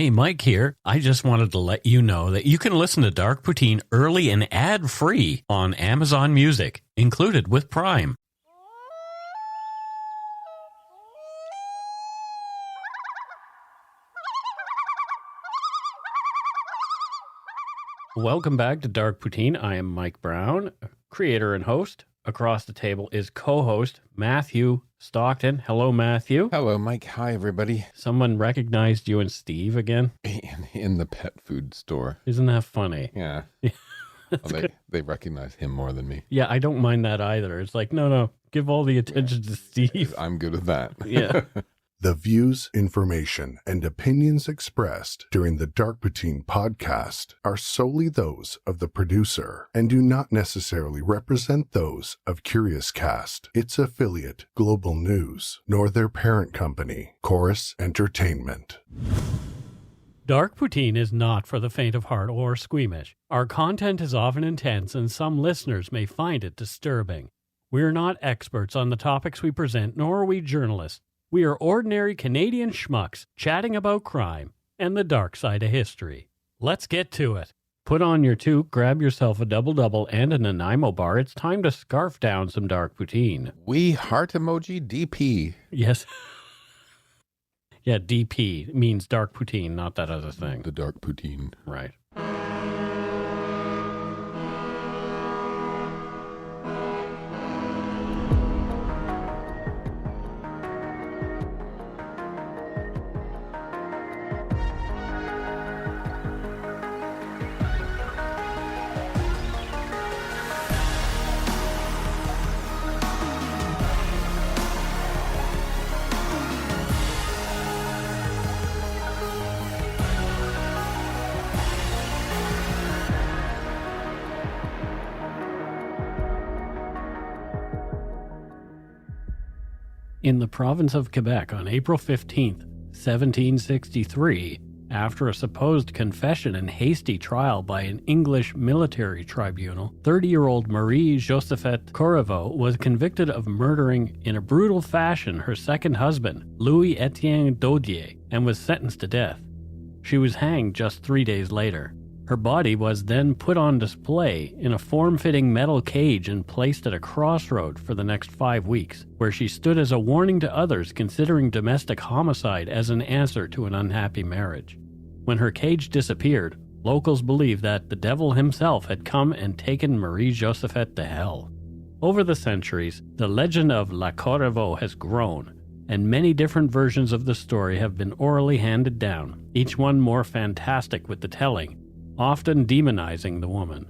Hey, Mike here. I just wanted to let you know that you can listen to Dark Poutine early and ad-free on Amazon Music, included with Prime. Welcome back to Dark Poutine. I am Mike Brown, creator and host. Across the table is co-host Matthew Stockton. Hello, Matthew. Hello, Mike. Hi, everybody. Someone recognized you and Steve again? In the pet food store. Isn't that funny? Yeah. They recognize him more than me. Yeah, I don't mind that either. It's like, no, give all the attention to Steve. I'm good with that. Yeah. The views, information, and opinions expressed during the Dark Poutine podcast are solely those of the producer and do not necessarily represent those of Curious Cast, its affiliate, Global News, nor their parent company, Chorus Entertainment. Dark Poutine is not for the faint of heart or squeamish. Our content is often intense and some listeners may find it disturbing. We're not experts on the topics we present, nor are we journalists. We are ordinary Canadian schmucks chatting about crime and the dark side of history. Let's get to it. Put on your toque, grab yourself a double-double and a Nanaimo bar. It's time to scarf down some Dark Poutine. We heart emoji DP. Yes. Yeah, DP means Dark Poutine, not that other thing. The Dark Poutine. Right. In the province of Quebec on April 15th, 1763, after a supposed confession and hasty trial by an English military tribunal, 30-year-old Marie-Josephte Corriveau was convicted of murdering in a brutal fashion her second husband, Louis-Étienne Dodier, and was sentenced to death. She was hanged just 3 days later. Her body was then put on display in a form-fitting metal cage and placed at a crossroad for the next 5 weeks, where she stood as a warning to others considering domestic homicide as an answer to an unhappy marriage. When her cage disappeared, locals believe that the devil himself had come and taken Marie-Josephte to hell. Over the centuries, the Legend of La Corriveau has grown, and many different versions of the story have been orally handed down, each one more fantastic with the telling, often demonizing the woman.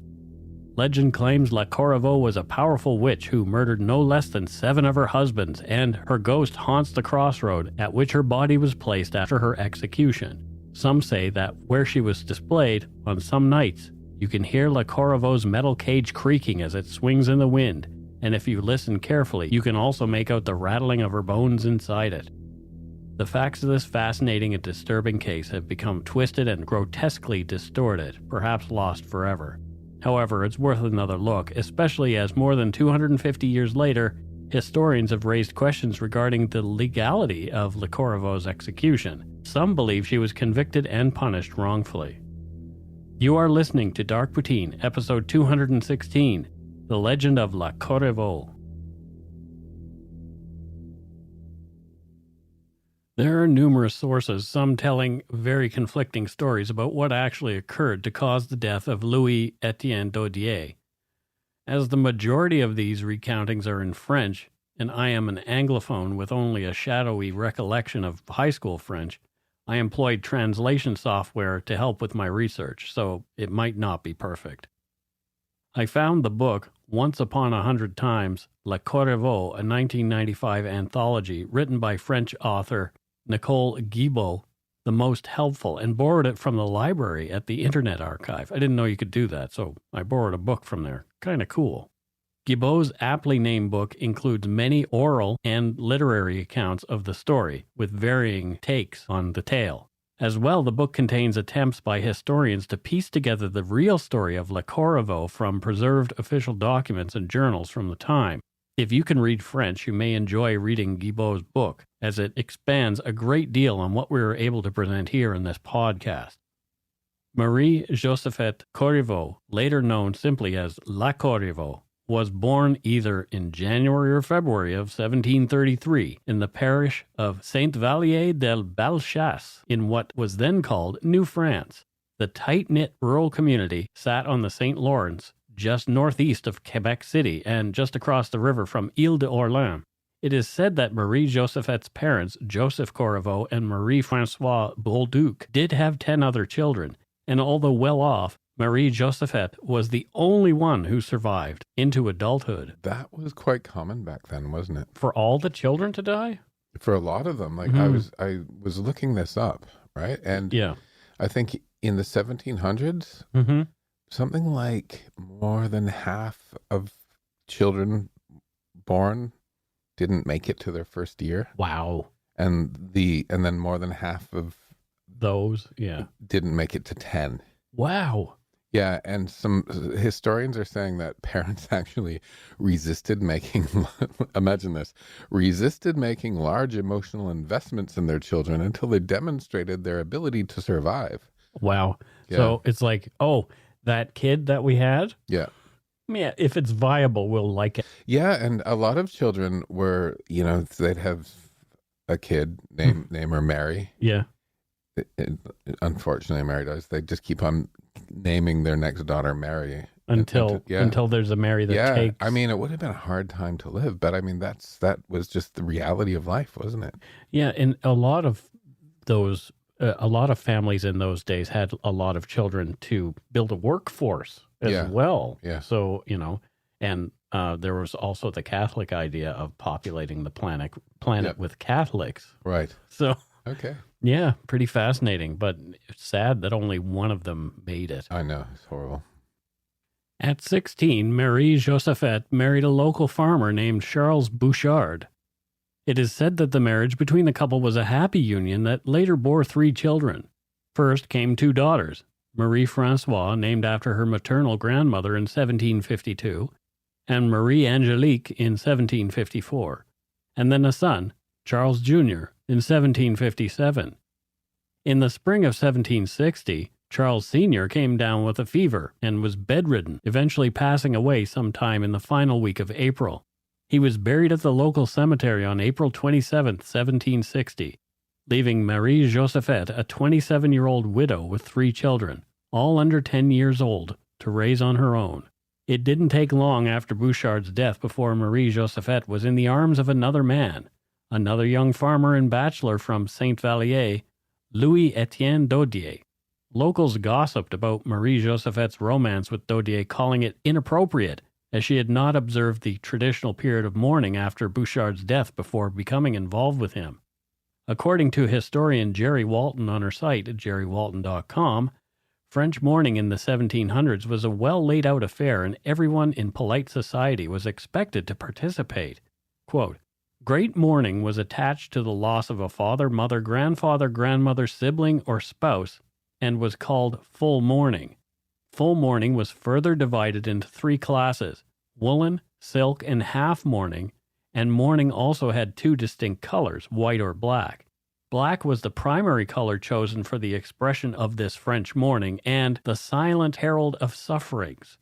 Legend claims La Corriveau was a powerful witch who murdered no less than 7 of her husbands, and her ghost haunts the crossroad at which her body was placed after her execution. Some say that where she was displayed, on some nights, you can hear La Corriveau's metal cage creaking as it swings in the wind, and if you listen carefully, you can also make out the rattling of her bones inside it. The facts of this fascinating and disturbing case have become twisted and grotesquely distorted, perhaps lost forever. However, it's worth another look, especially as more than 250 years later, historians have raised questions regarding the legality of La Corriveau's execution. Some believe she was convicted and punished wrongfully. You are listening to Dark Poutine, episode 216, The Legend of La Corriveau. There are numerous sources, some telling very conflicting stories about what actually occurred to cause the death of Louis-Étienne Dodier. As the majority of these recountings are in French, and I am an Anglophone with only a shadowy recollection of high school French, I employed translation software to help with my research, so it might not be perfect. I found the book, Once Upon 100 Times, La Corriveau, a 1995 anthology written by French author Nicole Guibault, the most helpful, and borrowed it from the library at the Internet Archive. I didn't know you could do that, so I borrowed a book from there. Kind of cool. Guibault's aptly named book includes many oral and literary accounts of the story, with varying takes on the tale. As well, the book contains attempts by historians to piece together the real story of La Corriveau from preserved official documents and journals from the time. If you can read French, you may enjoy reading Guibault's book, as it expands a great deal on what we were able to present here in this podcast. Marie-Josephte Corriveau, later known simply as La Corriveau, was born either in January or February of 1733 in the parish of Saint-Vallier-del-Bellechasse in what was then called New France. The tight-knit rural community sat on the St. Lawrence, just northeast of Quebec City and just across the river from Ile d'Orléans. It is said that Marie-Josephte's parents, Joseph Corriveau and Marie-Françoise Bolduc, did have 10 other children, and although well off, Marie-Josephte was the only one who survived into adulthood. That was quite common back then, wasn't it? For all the children to die? For a lot of them. Like I was looking this up, right? And Yeah. I think in the 1700s, something like more than half of children born didn't make it to their first year. Wow. And then more than half of Those, yeah. didn't make it to 10. Wow. Yeah, and some historians are saying that parents actually resisted making, imagine this, resisted making large emotional investments in their children until they demonstrated their ability to survive. Wow. Yeah. So it's like, oh, that kid that we had? Yeah. Yeah, if it's viable, we'll like it. Yeah, and a lot of children were, they'd have a kid, name her Mary. Yeah. Unfortunately, Mary does. They just keep on naming their next daughter Mary Until there's a Mary that takes. I mean, it would have been a hard time to live, but I mean, that was just the reality of life, wasn't it? Yeah, and a lot of those, a lot of families in those days had a lot of children to build a workforce as well. Yeah. So, and there was also the Catholic idea of populating the planet with Catholics. Right. So. Okay. Yeah, pretty fascinating, but it's sad that only one of them made it. I know, it's horrible. At 16, Marie-Josephte married a local farmer named Charles Bouchard. It is said that the marriage between the couple was a happy union that later bore 3 children. First came 2 daughters, Marie-Françoise, named after her maternal grandmother in 1752, and Marie-Angelique in 1754, and then a son, Charles Jr., in 1757. In the spring of 1760, Charles Sr. came down with a fever and was bedridden, eventually passing away sometime in the final week of April. He was buried at the local cemetery on April 27, 1760, leaving Marie-Josephte, a 27-year-old widow with 3 children, all under 10 years old, to raise on her own. It didn't take long after Bouchard's death before Marie-Josephte was in the arms of another man, another young farmer and bachelor from Saint-Vallier, Louis-Étienne Dodier. Locals gossiped about Marie-Josephite's romance with Dodier, calling it inappropriate, as she had not observed the traditional period of mourning after Bouchard's death before becoming involved with him. According to historian Jerry Walton on her site at jerrywalton.com, French mourning in the 1700s was a well-laid-out affair, and everyone in polite society was expected to participate. Quote, "Great mourning was attached to the loss of a father, mother, grandfather, grandmother, sibling, or spouse, and was called full mourning. Full mourning was further divided into 3 classes, woolen, silk, and half mourning, and mourning also had 2 distinct colors, white or black. Black was the primary color chosen for the expression of this French mourning and the silent herald of sufferings.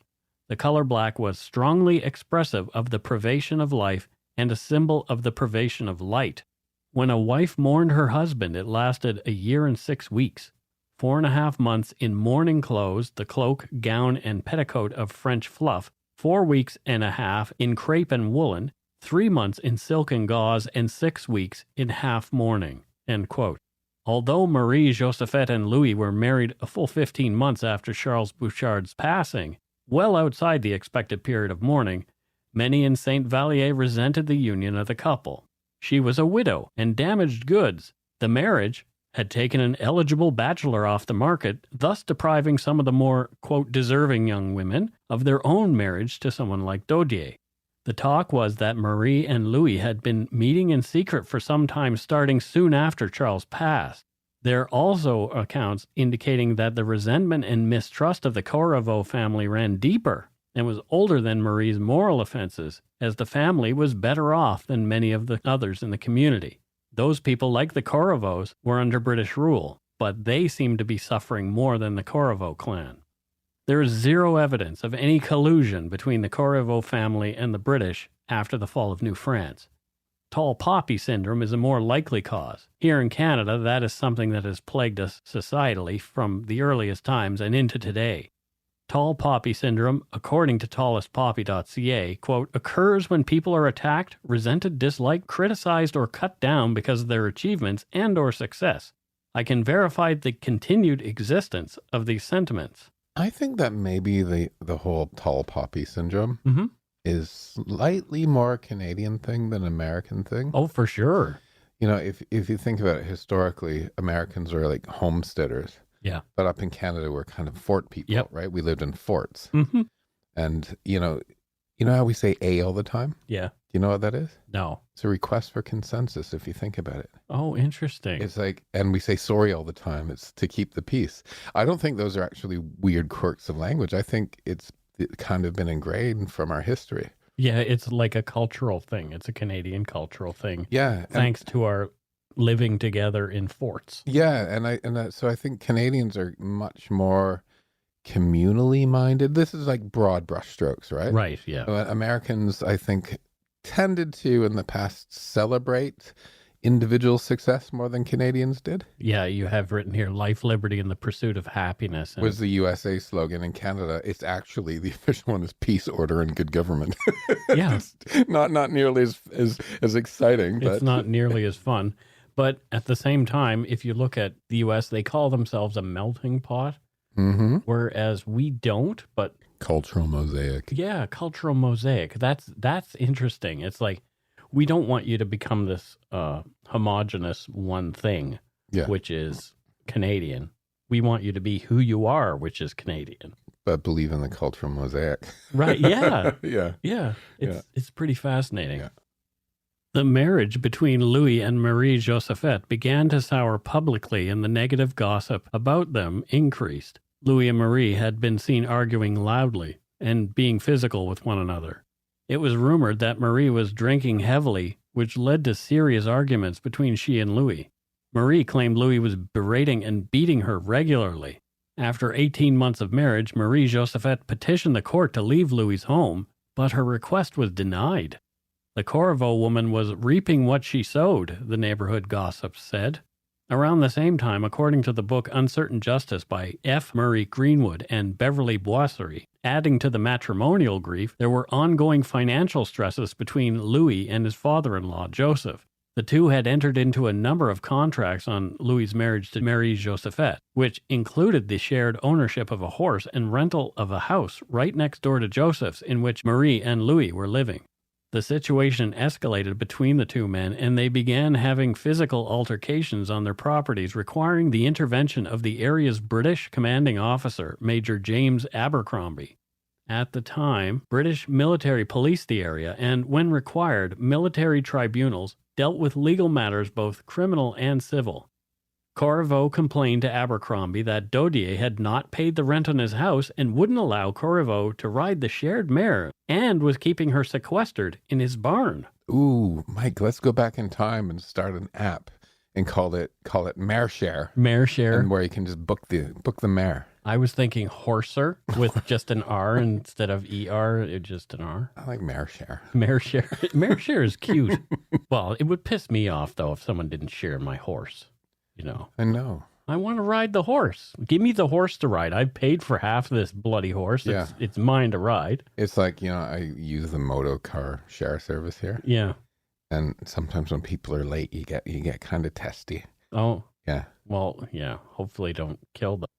The color black was strongly expressive of the privation of life and a symbol of the privation of light. When a wife mourned her husband, it lasted a year and 6 weeks, 4.5 months in mourning clothes, the cloak, gown, and petticoat of French fluff, 4.5 weeks in crepe and woolen, 3 months in silk and gauze, and 6 weeks in half mourning." End quote. Although Marie-Josephte and Louis were married a full 15 months after Charles Bouchard's passing, well outside the expected period of mourning, many in Saint-Vallier resented the union of the couple. She was a widow and damaged goods. The marriage had taken an eligible bachelor off the market, thus depriving some of the more, quote, deserving young women of their own marriage to someone like Dodier. The talk was that Marie and Louis had been meeting in secret for some time, starting soon after Charles passed. There are also accounts indicating that the resentment and mistrust of the Corriveau family ran deeper and was older than Marie's moral offenses, as the family was better off than many of the others in the community. Those people, like the Corrivos, were under British rule, but they seemed to be suffering more than the Corriveau clan. There is zero evidence of any collusion between the Corriveau family and the British after the fall of New France. Tall poppy syndrome is a more likely cause. Here in Canada, that is something that has plagued us societally from the earliest times and into today. Tall poppy syndrome, according to tallestpoppy.ca, quote, occurs when people are attacked, resented, disliked, criticized, or cut down because of their achievements and or success. I can verify the continued existence of these sentiments. I think that maybe the whole tall poppy syndrome Mm-hmm. is slightly more a Canadian thing than an American thing. Oh, for sure. You know, if you think about it historically, Americans were like homesteaders. Yeah. But up in Canada, we're kind of fort people, Yep. right? We lived in forts. Mm-hmm. And, you know how we say A all the time? Yeah. Do you know what that is? No. It's a request for consensus, if you think about it. Oh, interesting. It's like, and we say sorry all the time. It's to keep the peace. I don't think those are actually weird quirks of language. I think it's kind of been ingrained from our history. Yeah, it's like a cultural thing. It's a Canadian cultural thing. Yeah. Thanks to our living together in forts. Yeah. So I think Canadians are much more communally minded. This is like broad brushstrokes, right? Right, yeah. Americans, I think, tended to, in the past, celebrate individual success more than Canadians did. Yeah, you have written here, life, liberty, and the pursuit of happiness. And Was the USA slogan. In Canada, it's actually, the official one is peace, order, and good government. Yeah. It's not nearly as exciting. But it's not nearly as fun. But at the same time, if you look at the U.S., they call themselves a melting pot, Mm-hmm. whereas we don't. But Cultural mosaic. yeah, cultural mosaic. That's interesting. It's like, we don't want you to become this homogenous one thing, Yeah. which is Canadian. We want you to be who you are, which is Canadian. But believe in the cultural mosaic. Right, yeah. Yeah. Yeah, it's pretty fascinating. Yeah. The marriage between Louis and Marie-Josephte began to sour publicly, and the negative gossip about them increased. Louis and Marie had been seen arguing loudly and being physical with one another. It was rumored that Marie was drinking heavily, which led to serious arguments between she and Louis. Marie claimed Louis was berating and beating her regularly. After 18 months of marriage, Marie-Josephte petitioned the court to leave Louis's home, but her request was denied. The Corriveau woman was reaping what she sowed, the neighborhood gossips said. Around the same time, according to the book Uncertain Justice by F. Murray Greenwood and Beverly Boisserie, adding to the matrimonial grief, there were ongoing financial stresses between Louis and his father-in-law, Joseph. The two had entered into a number of contracts on Louis's marriage to Marie-Josephte, which included the shared ownership of a horse and rental of a house right next door to Joseph's, in which Marie and Louis were living. The situation escalated between the two men, and they began having physical altercations on their properties, requiring the intervention of the area's British commanding officer, Major James Abercrombie. At the time, British military policed the area, and when required, military tribunals dealt with legal matters both criminal and civil. Corriveau complained to Abercrombie that Dodier had not paid the rent on his house and wouldn't allow Corriveau to ride the shared mare, and was keeping her sequestered in his barn. Ooh, Mike, let's go back in time and start an app and call it Mare Share. Mare share. And where you can just book the mare. I was thinking horser with just an R instead of ER, just an R. I like Mare Share. Mare share. Mare share is cute. Well, it would piss me off, though, if someone didn't share my horse. You know, I know. I want to ride the horse. Give me the horse to ride. I've paid for half this bloody horse. Yeah. It's mine to ride. It's like, I use the Moto car share service here. Yeah. And sometimes when people are late, you get kind of testy. Oh, Yeah. well, yeah. Hopefully don't kill them.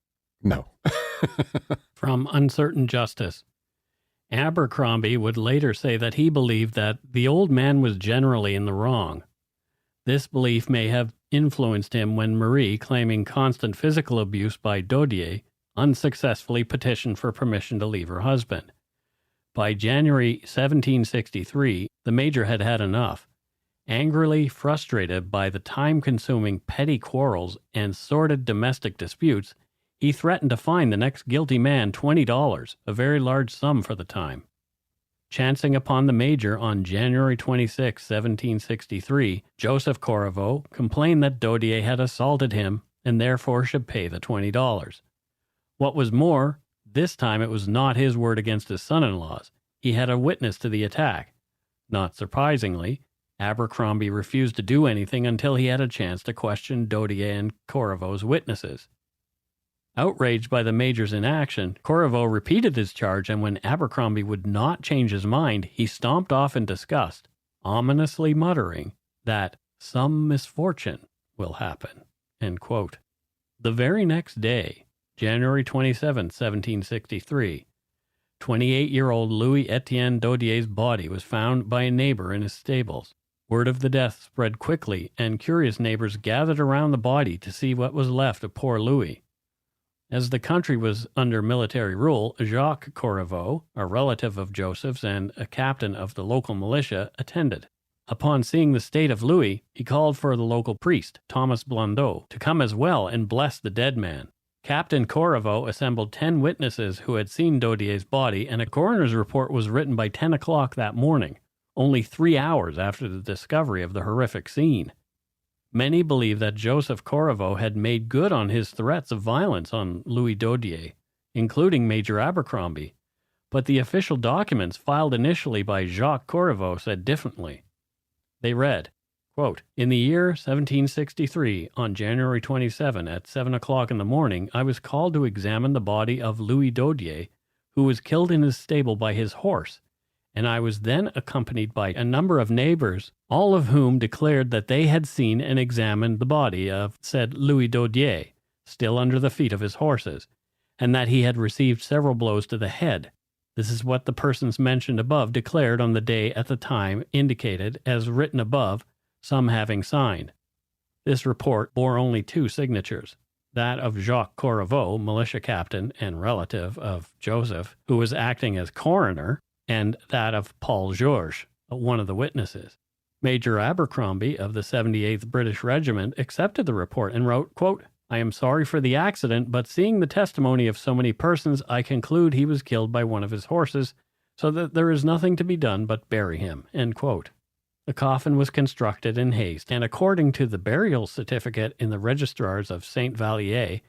No. From Uncertain Justice. Abercrombie would later say that he believed that the old man was generally in the wrong. This belief may have influenced him when Marie, claiming constant physical abuse by Dodier, unsuccessfully petitioned for permission to leave her husband. By January 1763, the major had had enough. Angrily frustrated by the time-consuming petty quarrels and sordid domestic disputes, he threatened to fine the next guilty man $20, a very large sum for the time. Chancing upon the major on January 26, 1763, Joseph Corriveau complained that Dodier had assaulted him and therefore should pay the $20. What was more, this time it was not his word against his son-in-law's. He had a witness to the attack. Not surprisingly, Abercrombie refused to do anything until he had a chance to question Dodier and Corriveau's witnesses. Outraged by the major's inaction, Corriveau repeated his charge, and when Abercrombie would not change his mind, he stomped off in disgust, ominously muttering that some misfortune will happen. End quote. The very next day, January 27, 1763, 28-year-old Louis-Étienne Dodier's body was found by a neighbor in his stables. Word of the death spread quickly, and curious neighbors gathered around the body to see what was left of poor Louis. As the country was under military rule, Jacques Corriveau, a relative of Joseph's and a captain of the local militia, attended. Upon seeing the state of Louis, he called for the local priest, Thomas Blondeau, to come as well and bless the dead man. Captain Corriveau assembled 10 witnesses who had seen Dodier's body, and a coroner's report was written by 10 o'clock that morning, only 3 hours after the discovery of the horrific scene. Many believe that Joseph Corriveau had made good on his threats of violence on Louis Dodier, including Major Abercrombie, but the official documents filed initially by Jacques Corriveau said differently. They read, quote, "In the year 1763, on January 27 at 7 o'clock in the morning, I was called to examine the body of Louis Dodier, who was killed in his stable by his horse, and I was then accompanied by a number of neighbors, all of whom declared that they had seen and examined the body of said Louis Dodier, still under the feet of his horses, and that he had received several blows to the head. This is what the persons mentioned above declared on the day at the time indicated, as written above, some having signed." This report bore only 2 signatures, that of Jacques Corriveau, militia captain and relative of Joseph, who was acting as coroner, and that of Paul Georges, one of the witnesses. Major Abercrombie of the 78th British Regiment accepted the report and wrote, quote, "I am sorry for the accident, but seeing the testimony of so many persons, I conclude he was killed by one of his horses, so that there is nothing to be done but bury him." End quote. The coffin was constructed in haste, and according to the burial certificate in the registrars of St. Vallier,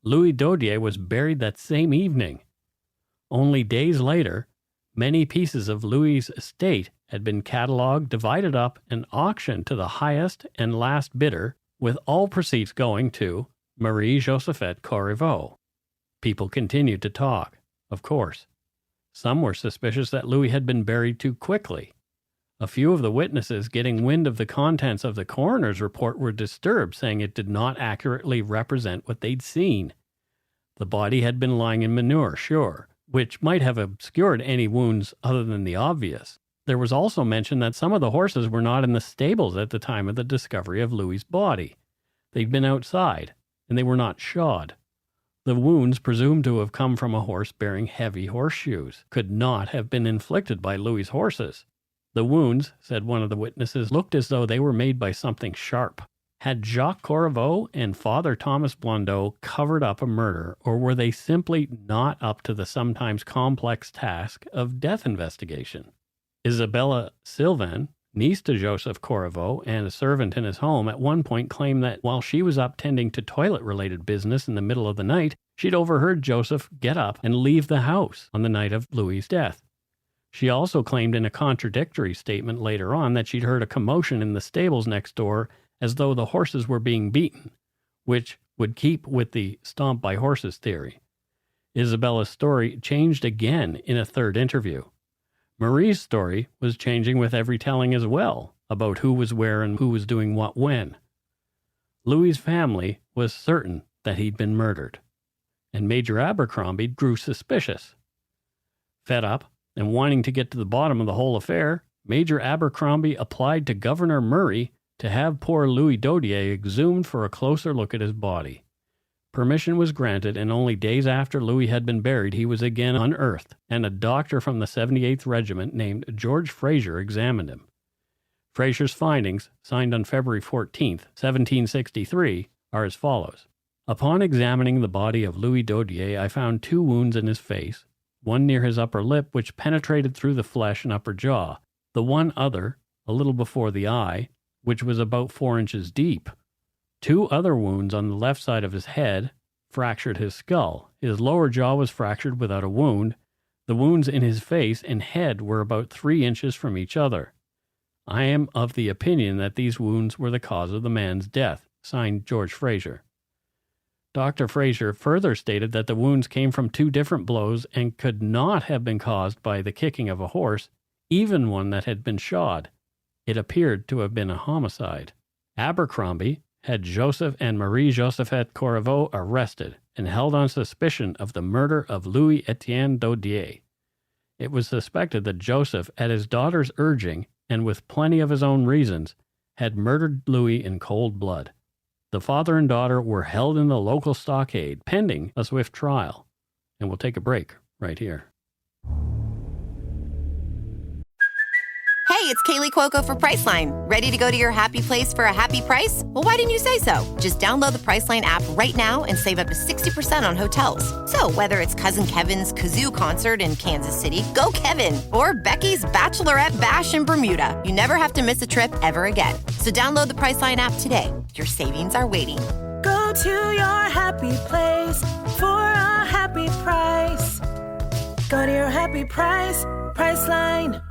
Louis Dodier was buried that same evening. Only days later, many pieces of Louis's estate had been catalogued, divided up, and auctioned to the highest and last bidder, with all proceeds going to Marie-Josephte Corriveau. People continued to talk, of course. Some were suspicious that Louis had been buried too quickly. A few of the witnesses, getting wind of the contents of the coroner's report, were disturbed, saying it did not accurately represent what they'd seen. The body had been lying in manure, sure, which might have obscured any wounds other than the obvious. There was also mention that some of the horses were not in the stables at the time of the discovery of Louis's body. They'd been outside, and they were not shod. The wounds, presumed to have come from a horse bearing heavy horseshoes, could not have been inflicted by Louis's horses. The wounds, said one of the witnesses, looked as though they were made by something sharp. Had Jacques Corriveau and Father Thomas Blondeau covered up a murder, or were they simply not up to the sometimes complex task of death investigation? Isabella Sylvain, niece to Joseph Corriveau and a servant in his home, at one point claimed that while she was up tending to toilet-related business in the middle of the night, she'd overheard Joseph get up and leave the house on the night of Louis's death. She also claimed in a contradictory statement later on that she'd heard a commotion in the stables next door as though the horses were being beaten, which would keep with the stomp by horses theory. Isabella's story changed again in a third interview. Marie's story was changing with every telling as well, about who was where and who was doing what when. Louis's family was certain that he'd been murdered, and Major Abercrombie grew suspicious. Fed up and wanting to get to the bottom of the whole affair, Major Abercrombie applied to Governor Murray to have poor Louis Dodier exhumed for a closer look at his body. Permission was granted, and only days after Louis had been buried, he was again unearthed, and a doctor from the 78th Regiment named George Fraser examined him. Fraser's findings, signed on February 14, 1763, are as follows. Upon examining the body of Louis Dodier, I found 2 wounds in his face, one near his upper lip which penetrated through the flesh and upper jaw, the one other, a little before the eye, which was about 4 inches deep. 2 other wounds on the left side of his head fractured his skull. His lower jaw was fractured without a wound. The wounds in his face and head were about 3 inches from each other. I am of the opinion that these wounds were the cause of the man's death. Signed, George Fraser. Dr. Fraser further stated that the wounds came from 2 different blows and could not have been caused by the kicking of a horse, even one that had been shod. It appeared to have been a homicide. Abercrombie had Joseph and Marie-Josephte Corriveau arrested and held on suspicion of the murder of Louis-Étienne Dodier. It was suspected that Joseph, at his daughter's urging, and with plenty of his own reasons, had murdered Louis in cold blood. The father and daughter were held in the local stockade, pending a swift trial. And we'll take a break right here. Hey, it's Kaylee Cuoco for Priceline. Ready to go to your happy place for a happy price? Well, why didn't you say so? Just download the Priceline app right now and save up to 60% on hotels. So whether it's Cousin Kevin's Kazoo Concert in Kansas City, go Kevin, or Becky's Bachelorette Bash in Bermuda, you never have to miss a trip ever again. So download the Priceline app today. Your savings are waiting. Go to your happy place for a happy price. Go to your happy price, Priceline.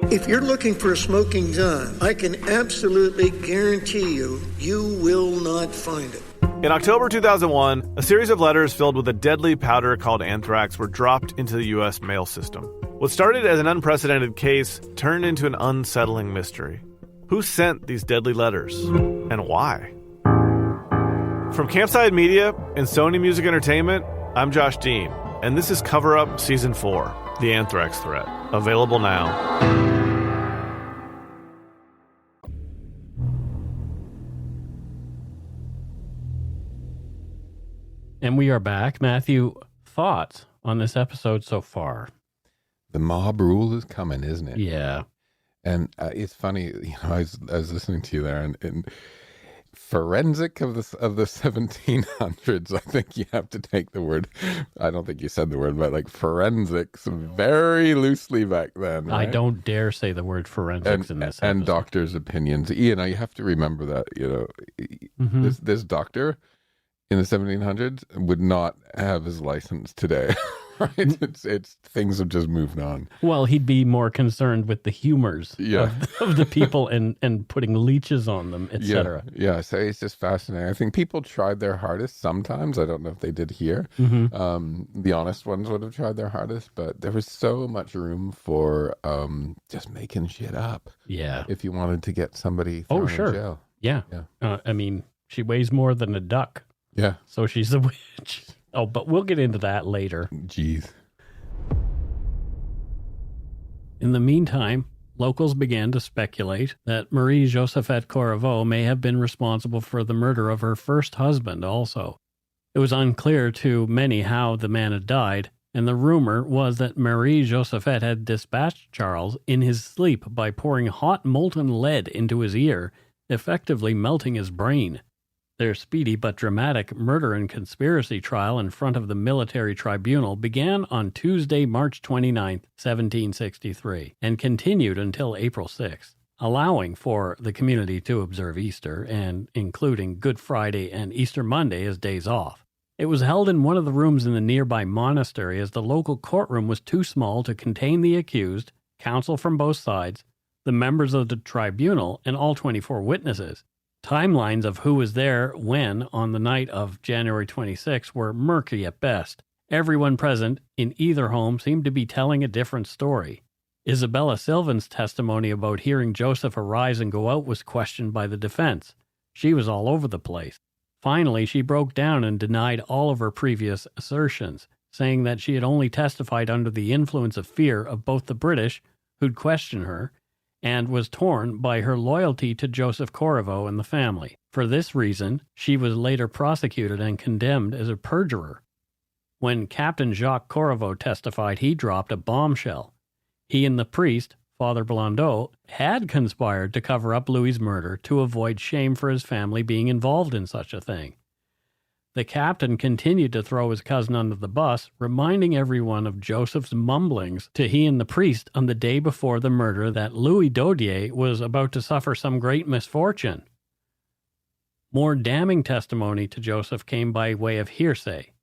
If you're looking for a smoking gun, I can absolutely guarantee you will not find it. In October 2001, a series of letters filled with a deadly powder called anthrax were dropped into the U.S. mail system. What started as an unprecedented case turned into an unsettling mystery. Who sent these deadly letters? And why? From Campside Media and Sony Music Entertainment, I'm Josh Dean, and this is Cover Up Season 4, The Anthrax Threat. Available now. And we are back. Matthew, thoughts on this episode so far? The mob rule is coming, isn't it? Yeah. And it's funny, I was listening to you there, and forensic of the 1700s, I think you have to take the word, I don't think you said the word, but like forensics very loosely back then, right? I don't dare say the word forensics in this episode. And doctors' opinions. You have to remember that, this doctor in the 1700s would not have his license today. Right? It's things have just moved on. Well, he'd be more concerned with the humors of the people and putting leeches on them, etc. Yeah, so it's just fascinating. I think people tried their hardest sometimes. I don't know if they did here. The honest ones would have tried their hardest, but there was so much room for just making shit up. Yeah. If you wanted to get somebody thrown in jail. Yeah. I mean, she weighs more than a duck. Yeah. So she's a witch. Oh, but we'll get into that later. Jeez. In the meantime, locals began to speculate that Marie-Josephte Corriveau may have been responsible for the murder of her first husband also. It was unclear to many how the man had died, and the rumor was that Marie-Josephte had dispatched Charles in his sleep by pouring hot molten lead into his ear, effectively melting his brain. Their speedy but dramatic murder and conspiracy trial in front of the military tribunal began on Tuesday, March 29, 1763, and continued until April 6, allowing for the community to observe Easter and including Good Friday and Easter Monday as days off. It was held in one of the rooms in the nearby monastery as the local courtroom was too small to contain the accused, counsel from both sides, the members of the tribunal, and all 24 witnesses. Timelines of who was there when on the night of January 26 were murky at best. Everyone present in either home seemed to be telling a different story. Isabella Sylvan's testimony about hearing Joseph arise and go out was questioned by the defense. She was all over the place. Finally, she broke down and denied all of her previous assertions, saying that she had only testified under the influence of fear of both the British, who'd question her, and was torn by her loyalty to Joseph Corriveau and the family. For this reason, she was later prosecuted and condemned as a perjurer. When Captain Jacques Corriveau testified, he dropped a bombshell. He and the priest, Father Blondeau, had conspired to cover up Louis's murder to avoid shame for his family being involved in such a thing. The captain continued to throw his cousin under the bus, reminding everyone of Joseph's mumblings to he and the priest on the day before the murder that Louis Dodier was about to suffer some great misfortune. More damning testimony to Joseph came by way of hearsay.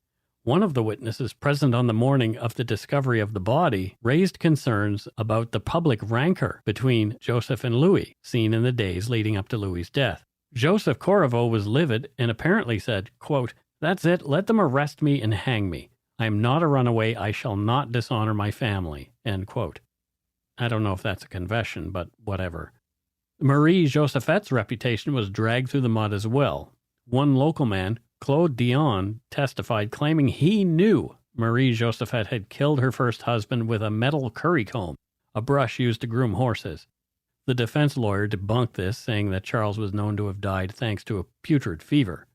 One of the witnesses present on the morning of the discovery of the body raised concerns about the public rancor between Joseph and Louis, seen in the days leading up to Louis's death. Joseph Corriveau was livid and apparently said, quote, "That's it, let them arrest me and hang me. I am not a runaway, I shall not dishonor my family," end quote. I don't know if that's a confession, but whatever. Marie-Josephte's reputation was dragged through the mud as well. One local man, Claude Dion, testified claiming he knew Marie-Josephte had killed her first husband with a metal curry comb, a brush used to groom horses. The defense lawyer debunked this, saying that Charles was known to have died thanks to a putrid fever.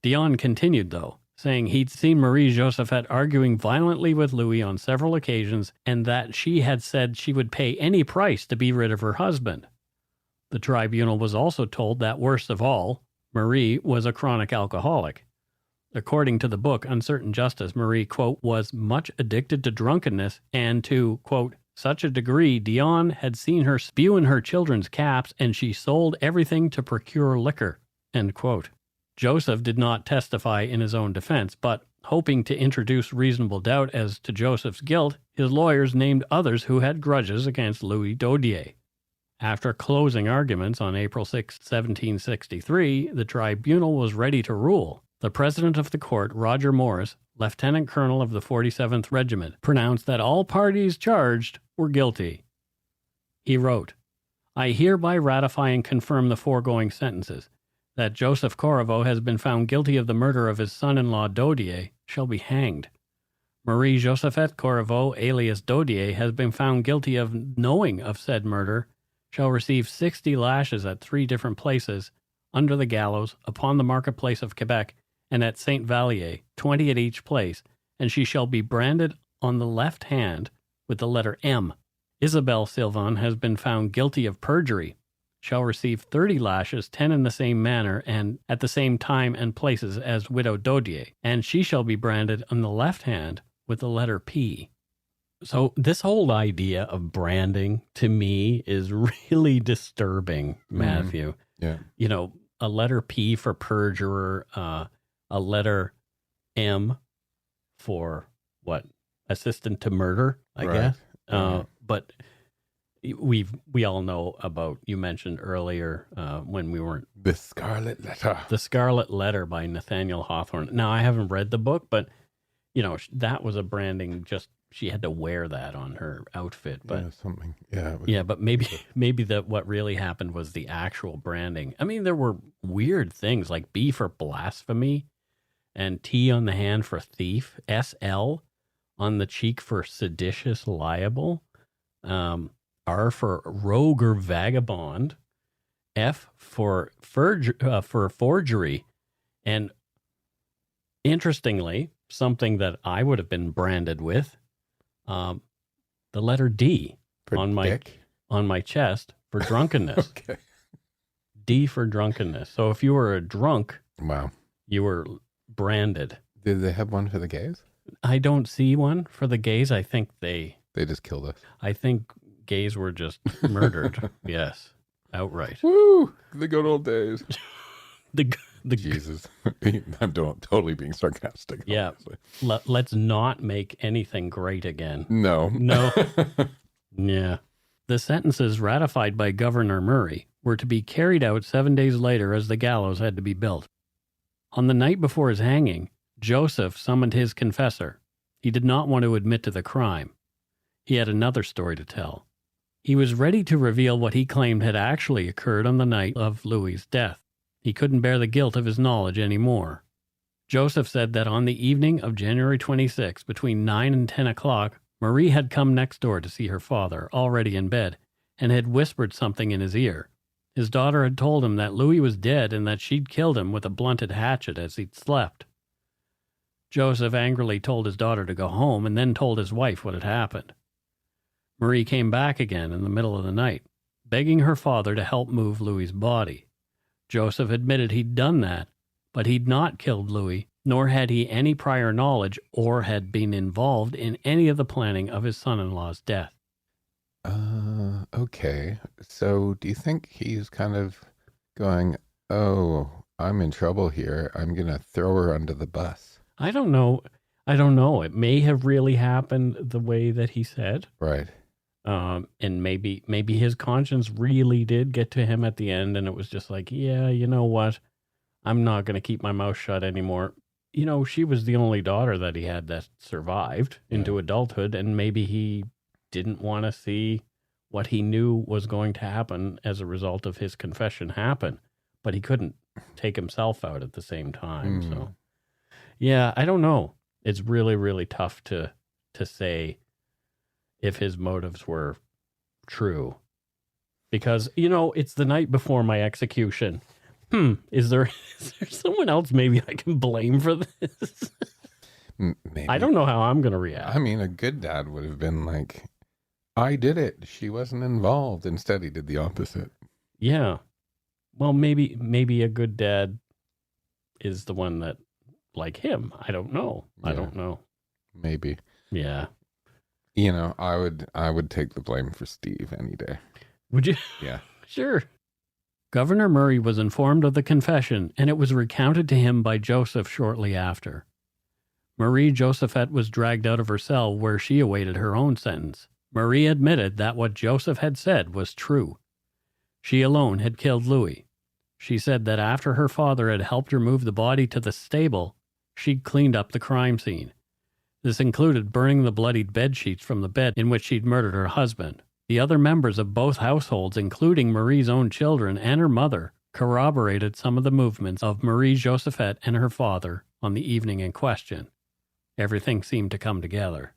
Dion continued, though, saying he'd seen Marie-Josephte arguing violently with Louis on several occasions and that she had said she would pay any price to be rid of her husband. The tribunal was also told that, worst of all, Marie was a chronic alcoholic. According to the book Uncertain Justice, Marie, quote, was much addicted to drunkenness and to, quote, such a degree Dion had seen her spew in her children's caps and she sold everything to procure liquor, end quote. Joseph did not testify in his own defense, but hoping to introduce reasonable doubt as to Joseph's guilt, his lawyers named others who had grudges against Louis Dodier. After closing arguments on April 6, 1763, the tribunal was ready to rule. The president of the court, Roger Morris, lieutenant colonel of the 47th Regiment, pronounced that all parties charged were guilty. He wrote, "I hereby ratify and confirm the foregoing sentences, that Joseph Corriveau has been found guilty of the murder of his son-in-law Dodier, shall be hanged. Marie-Josephte Corriveau, alias Dodier, has been found guilty of knowing of said murder, shall receive 60 lashes at 3 different places, under the gallows, upon the marketplace of Quebec, and at St. Vallier, 20 at each place, and she shall be branded on the left hand with the letter M. Isabelle Sylvain has been found guilty of perjury, shall receive 30 lashes, 10 in the same manner, and at the same time and places as widow Dodier, and she shall be branded on the left hand with the letter P." So this whole idea of branding to me is really disturbing, Matthew. Yeah. You know, a letter P for perjurer, a letter M for what? Assistant to murder, I guess. But we all know about, you mentioned earlier when we weren't. The Scarlet Letter. The Scarlet Letter by Nathaniel Hawthorne. Now, I haven't read the book, but, you know, that was a branding, just she had to wear that on her outfit. But yeah, something. Yeah. Yeah, but maybe that what really happened was the actual branding. I mean, there were weird things like B for blasphemy and T on the hand for thief, SL on the cheek for seditious libel, R for rogue or vagabond, F for forgery, and interestingly, something that I would have been branded with, the letter D For on dick? my chest for drunkenness. Okay. D for drunkenness. So if you were a drunk, Wow. you were branded. Did they have one for the gays? I don't see one for the gays. I think They just killed us. I think gays were just murdered. Yes, outright. Woo! The good old days. The Jesus. I'm totally being sarcastic. Yeah. Let's not make anything great again. No. Yeah. The sentences ratified by Governor Murray were to be carried out 7 days later as the gallows had to be built. On the night before his hanging, Joseph summoned his confessor. He did not want to admit to the crime. He had another story to tell. He was ready to reveal what he claimed had actually occurred on the night of Louis's death. He couldn't bear the guilt of his knowledge anymore. Joseph said that on the evening of January 26, between 9 and 10 o'clock, Marie had come next door to see her father, already in bed, and had whispered something in his ear. His daughter had told him that Louis was dead and that she'd killed him with a blunted hatchet as he'd slept. Joseph angrily told his daughter to go home and then told his wife what had happened. Marie came back again in the middle of the night, begging her father to help move Louis's body. Joseph admitted he'd done that, but he'd not killed Louis nor had he any prior knowledge or had been involved in any of the planning of his son-in-law's death. Okay. So do you think he's kind of going, oh, I'm in trouble here. I'm going to throw her under the bus? I don't know. It may have really happened the way that he said. Right. And maybe his conscience really did get to him at the end, and it was just like, yeah, you know what? I'm not going to keep my mouth shut anymore. You know, she was the only daughter that he had that survived into adulthood, and maybe he didn't want to see what he knew was going to happen as a result of his confession happen, but he couldn't take himself out at the same time. So, yeah, I don't know. It's really, really tough to say if his motives were true. Because, you know, it's the night before my execution. Is there someone else maybe I can blame for this? Maybe. I don't know how I'm going to react. I mean, a good dad would have been like, I did it. She wasn't involved. Instead, he did the opposite. Yeah. Well, maybe a good dad is the one that, like him. I don't know. Yeah. I don't know. Maybe. Yeah. You know, I would take the blame for Steve any day. Would you? Yeah. Sure. Governor Murray was informed of the confession, and it was recounted to him by Joseph shortly after. Marie-Josephte was dragged out of her cell where she awaited her own sentence. Marie admitted that what Joseph had said was true. She alone had killed Louis. She said that after her father had helped her move the body to the stable, she'd cleaned up the crime scene. This included burning the bloodied bedsheets from the bed in which she'd murdered her husband. The other members of both households, including Marie's own children and her mother, corroborated some of the movements of Marie-Josephte and her father on the evening in question. Everything seemed to come together.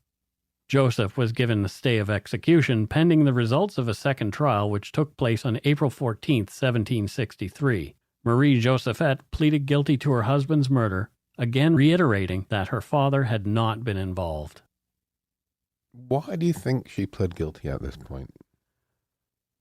Joseph was given the stay of execution pending the results of a second trial which took place on April 14, 1763. Marie-Josephte pleaded guilty to her husband's murder, again reiterating that her father had not been involved. Why do you think she pled guilty at this point?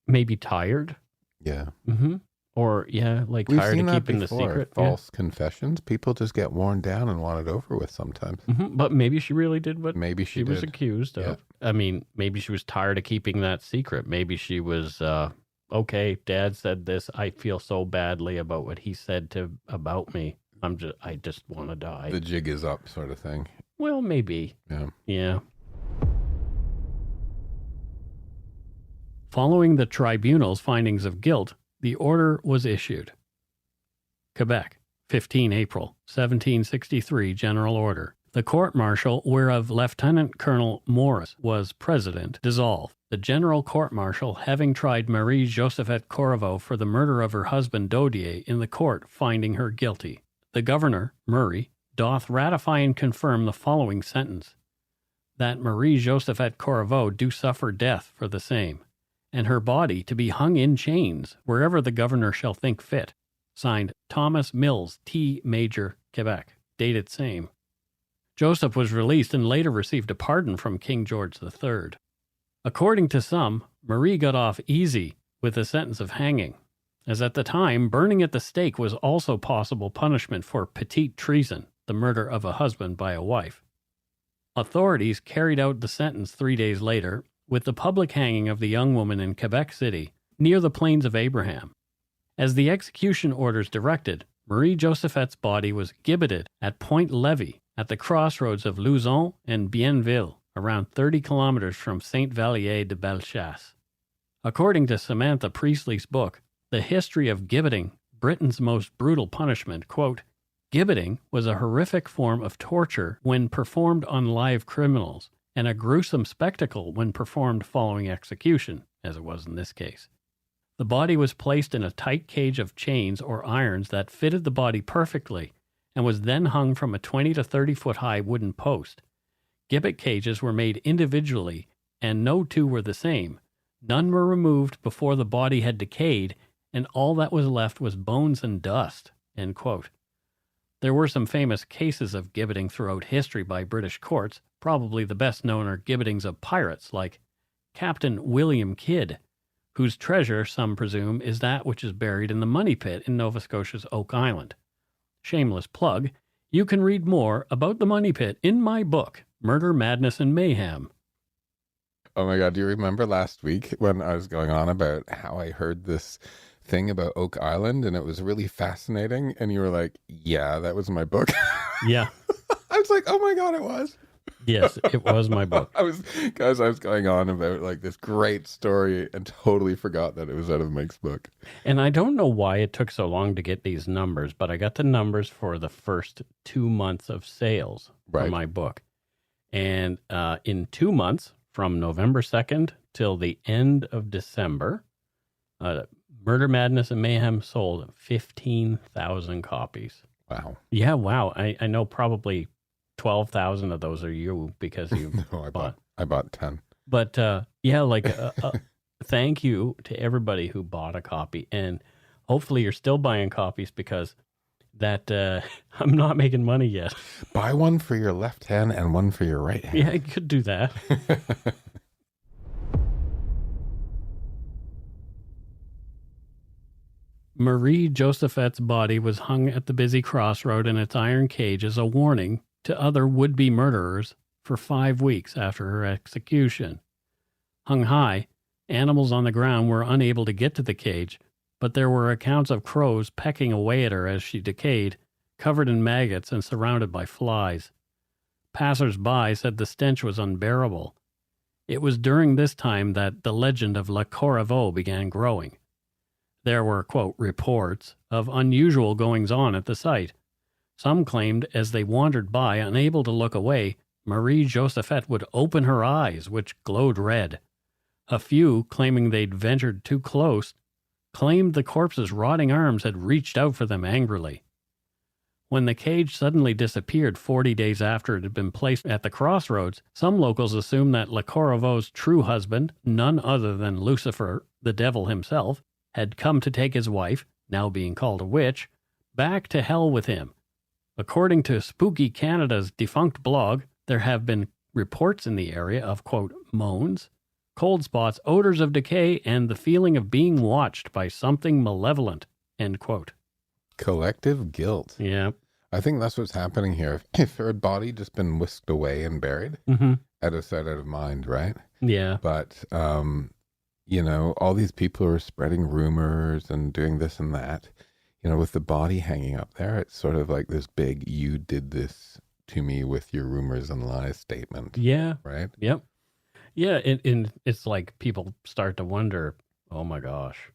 Maybe tired? Yeah. Mm-hmm. Or, like We've tired seen of that keeping before. the secret. False confessions. People just get worn down and want it over with sometimes. Mm-hmm. But maybe she really did what Maybe she was did. accused of. Yeah. I mean, maybe she was tired of keeping that secret. Maybe she was, okay, Dad said this. I feel so badly about what he said about me. I just want to die. The jig is up sort of thing. Well, maybe. Yeah. Yeah. Following the tribunal's findings of guilt, the order was issued. Quebec, 15 April, 1763, General Order. The court-martial, whereof Lieutenant Colonel Morris was president, dissolved. The general court-martial, having tried Marie-Josephte Corriveau for the murder of her husband Dodier in the court, finding her guilty. The governor, Murray, doth ratify and confirm the following sentence: that Marie-Josephte Corriveau do suffer death for the same, and her body to be hung in chains wherever the governor shall think fit. Signed, Thomas Mills, T. Major, Quebec. Dated same. Joseph was released and later received a pardon from King George III. According to some, Marie got off easy with the sentence of hanging, as at the time, burning at the stake was also possible punishment for petite treason, the murder of a husband by a wife. Authorities carried out the sentence 3 days later, with the public hanging of the young woman in Quebec City, near the Plains of Abraham. As the execution orders directed, Marie-Josephte's body was gibbeted at Point Levy, at the crossroads of Lauzon and Bienville, around 30 kilometers from Saint-Vallier de Bellechasse. According to Samantha Priestley's book, The History of Gibbeting, Britain's Most Brutal Punishment, quote, gibbeting was a horrific form of torture when performed on live criminals, and a gruesome spectacle when performed following execution, as it was in this case. The body was placed in a tight cage of chains or irons that fitted the body perfectly, and was then hung from a 20 to 30 foot high wooden post. Gibbet cages were made individually, and no two were the same. None were removed before the body had decayed, and all that was left was bones and dust. End quote. There were some famous cases of gibbeting throughout history by British courts. Probably the best known are gibbetings of pirates like Captain William Kidd, whose treasure, some presume, is that which is buried in the Money Pit in Nova Scotia's Oak Island. Shameless plug, You can read more about the Money Pit in my book, Murder, Madness, and Mayhem. Oh my God, do you remember last week when I was going on about how I heard this thing about Oak Island and it was really fascinating? And you were like, yeah, that was my book. Yeah. I was like, oh my God, it was. Yes, it was my book. I was going on about like this great story and totally forgot that it was out of Mike's book. And I don't know why it took so long to get these numbers, but I got the numbers for the first 2 months of sales for my book. And in 2 months, from November 2nd till the end of December, Murder, Madness, and Mayhem sold 15,000 copies. Wow. Yeah, wow. I know probably 12,000 of those are you because you I bought 10. But yeah, like thank you to everybody who bought a copy. And hopefully you're still buying copies because that I'm not making money yet. Buy one for your left hand and one for your right hand. Yeah, I could do that. Marie-Josephte's body was hung at the busy crossroad in its iron cage as a warning to other would-be murderers for 5 weeks after her execution. Hung high, animals on the ground were unable to get to the cage, but there were accounts of crows pecking away at her as she decayed, covered in maggots and surrounded by flies. Passers-by said the stench was unbearable. It was during this time that the legend of La Corriveau began growing. There were, quote, reports of unusual goings-on at the site. Some claimed as they wandered by, unable to look away, Marie-Josephte would open her eyes, which glowed red. A few, claiming they'd ventured too close, claimed the corpse's rotting arms had reached out for them angrily. When the cage suddenly disappeared 40 days after it had been placed at the crossroads, some locals assumed that La Corriveau's true husband, none other than Lucifer, the devil himself, had come to take his wife, now being called a witch, back to hell with him. According to Spooky Canada's defunct blog, there have been reports in the area of, quote, moans, cold spots, odors of decay, and the feeling of being watched by something malevolent, end quote. Collective guilt. Yeah. I think that's what's happening here. If her had body just been whisked away and buried, out of sight, out of mind, right? Yeah. But, you know, all these people are spreading rumors and doing this and that. You know, with the body hanging up there, it's sort of like this big, you did this to me with your rumors and lies statement. Yeah. Right? Yep. Yeah. It's like people start to wonder, oh my gosh,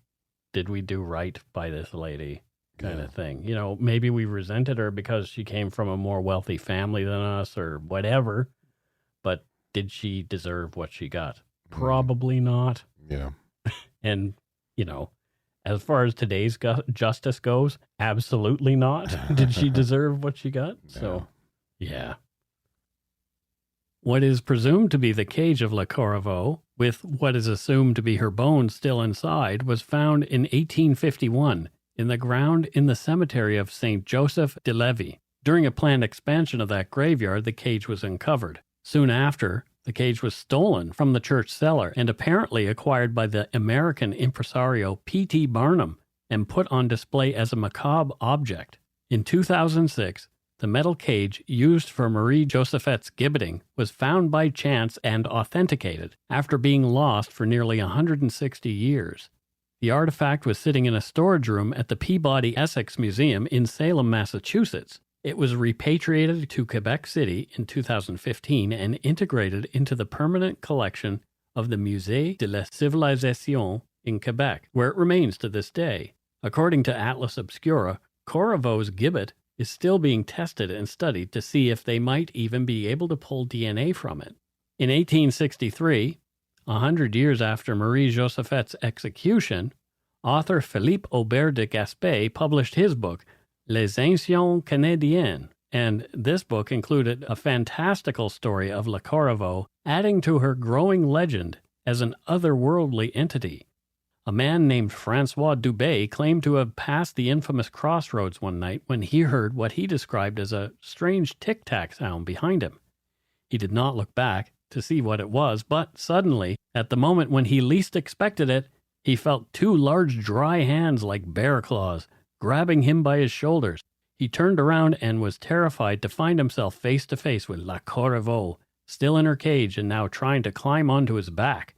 did we do right by this lady? Kind of thing. You know, maybe we resented her because she came from a more wealthy family than us or whatever. But did she deserve what she got? Probably not. Yeah. And, you know, as far as today's justice goes, absolutely not. Did she deserve what she got? No. So, yeah. What is presumed to be the cage of La Corriveau, with what is assumed to be her bones still inside, was found in 1851 in the ground in the cemetery of St. Joseph de Lévis. During a planned expansion of that graveyard, the cage was uncovered. Soon after, the cage was stolen from the church cellar and apparently acquired by the American impresario P.T. Barnum and put on display as a macabre object. In 2006, the metal cage used for Marie-Josephte's gibbeting was found by chance and authenticated after being lost for nearly 160 years. The artifact was sitting in a storage room at the Peabody Essex Museum in Salem, Massachusetts. It was repatriated to Quebec City in 2015 and integrated into the permanent collection of the Musée de la Civilisation in Quebec, where it remains to this day. According to Atlas Obscura, Corriveau's gibbet is still being tested and studied to see if they might even be able to pull DNA from it. In 1863, 100 years after Marie-Josephte's execution, author Philippe Aubert de Gaspé published his book, Les Anciens Canadiens, and this book included a fantastical story of La Corriveau, adding to her growing legend as an otherworldly entity. A man named Francois Dubé claimed to have passed the infamous crossroads one night when he heard what he described as a strange tic-tac sound behind him. He did not look back to see what it was, but suddenly, at the moment when he least expected it, he felt two large dry hands like bear claws grabbing him by his shoulders. He turned around and was terrified to find himself face to face with La Corriveau, still in her cage and now trying to climb onto his back.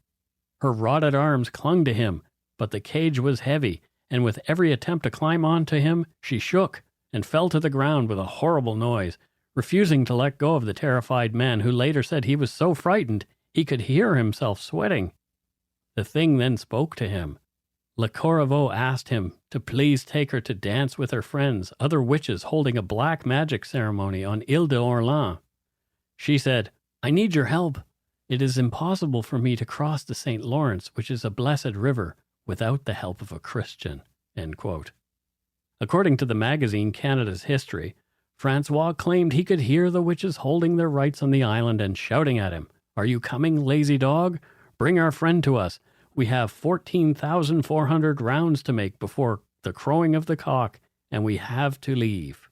Her rotted arms clung to him, but the cage was heavy, and with every attempt to climb onto him, she shook and fell to the ground with a horrible noise, refusing to let go of the terrified man, who later said he was so frightened he could hear himself sweating. The thing then spoke to him. La Corriveau asked him to please take her to dance with her friends, other witches holding a black magic ceremony on Ile d'Orléans. She said, "I need your help. It is impossible for me to cross the St. Lawrence, which is a blessed river, without the help of a Christian." End quote. According to the magazine Canada's History, Francois claimed he could hear the witches holding their rights on the island and shouting at him, "Are you coming, lazy dog? Bring our friend to us. We have 14,400 rounds to make before the crowing of the cock, and we have to leave."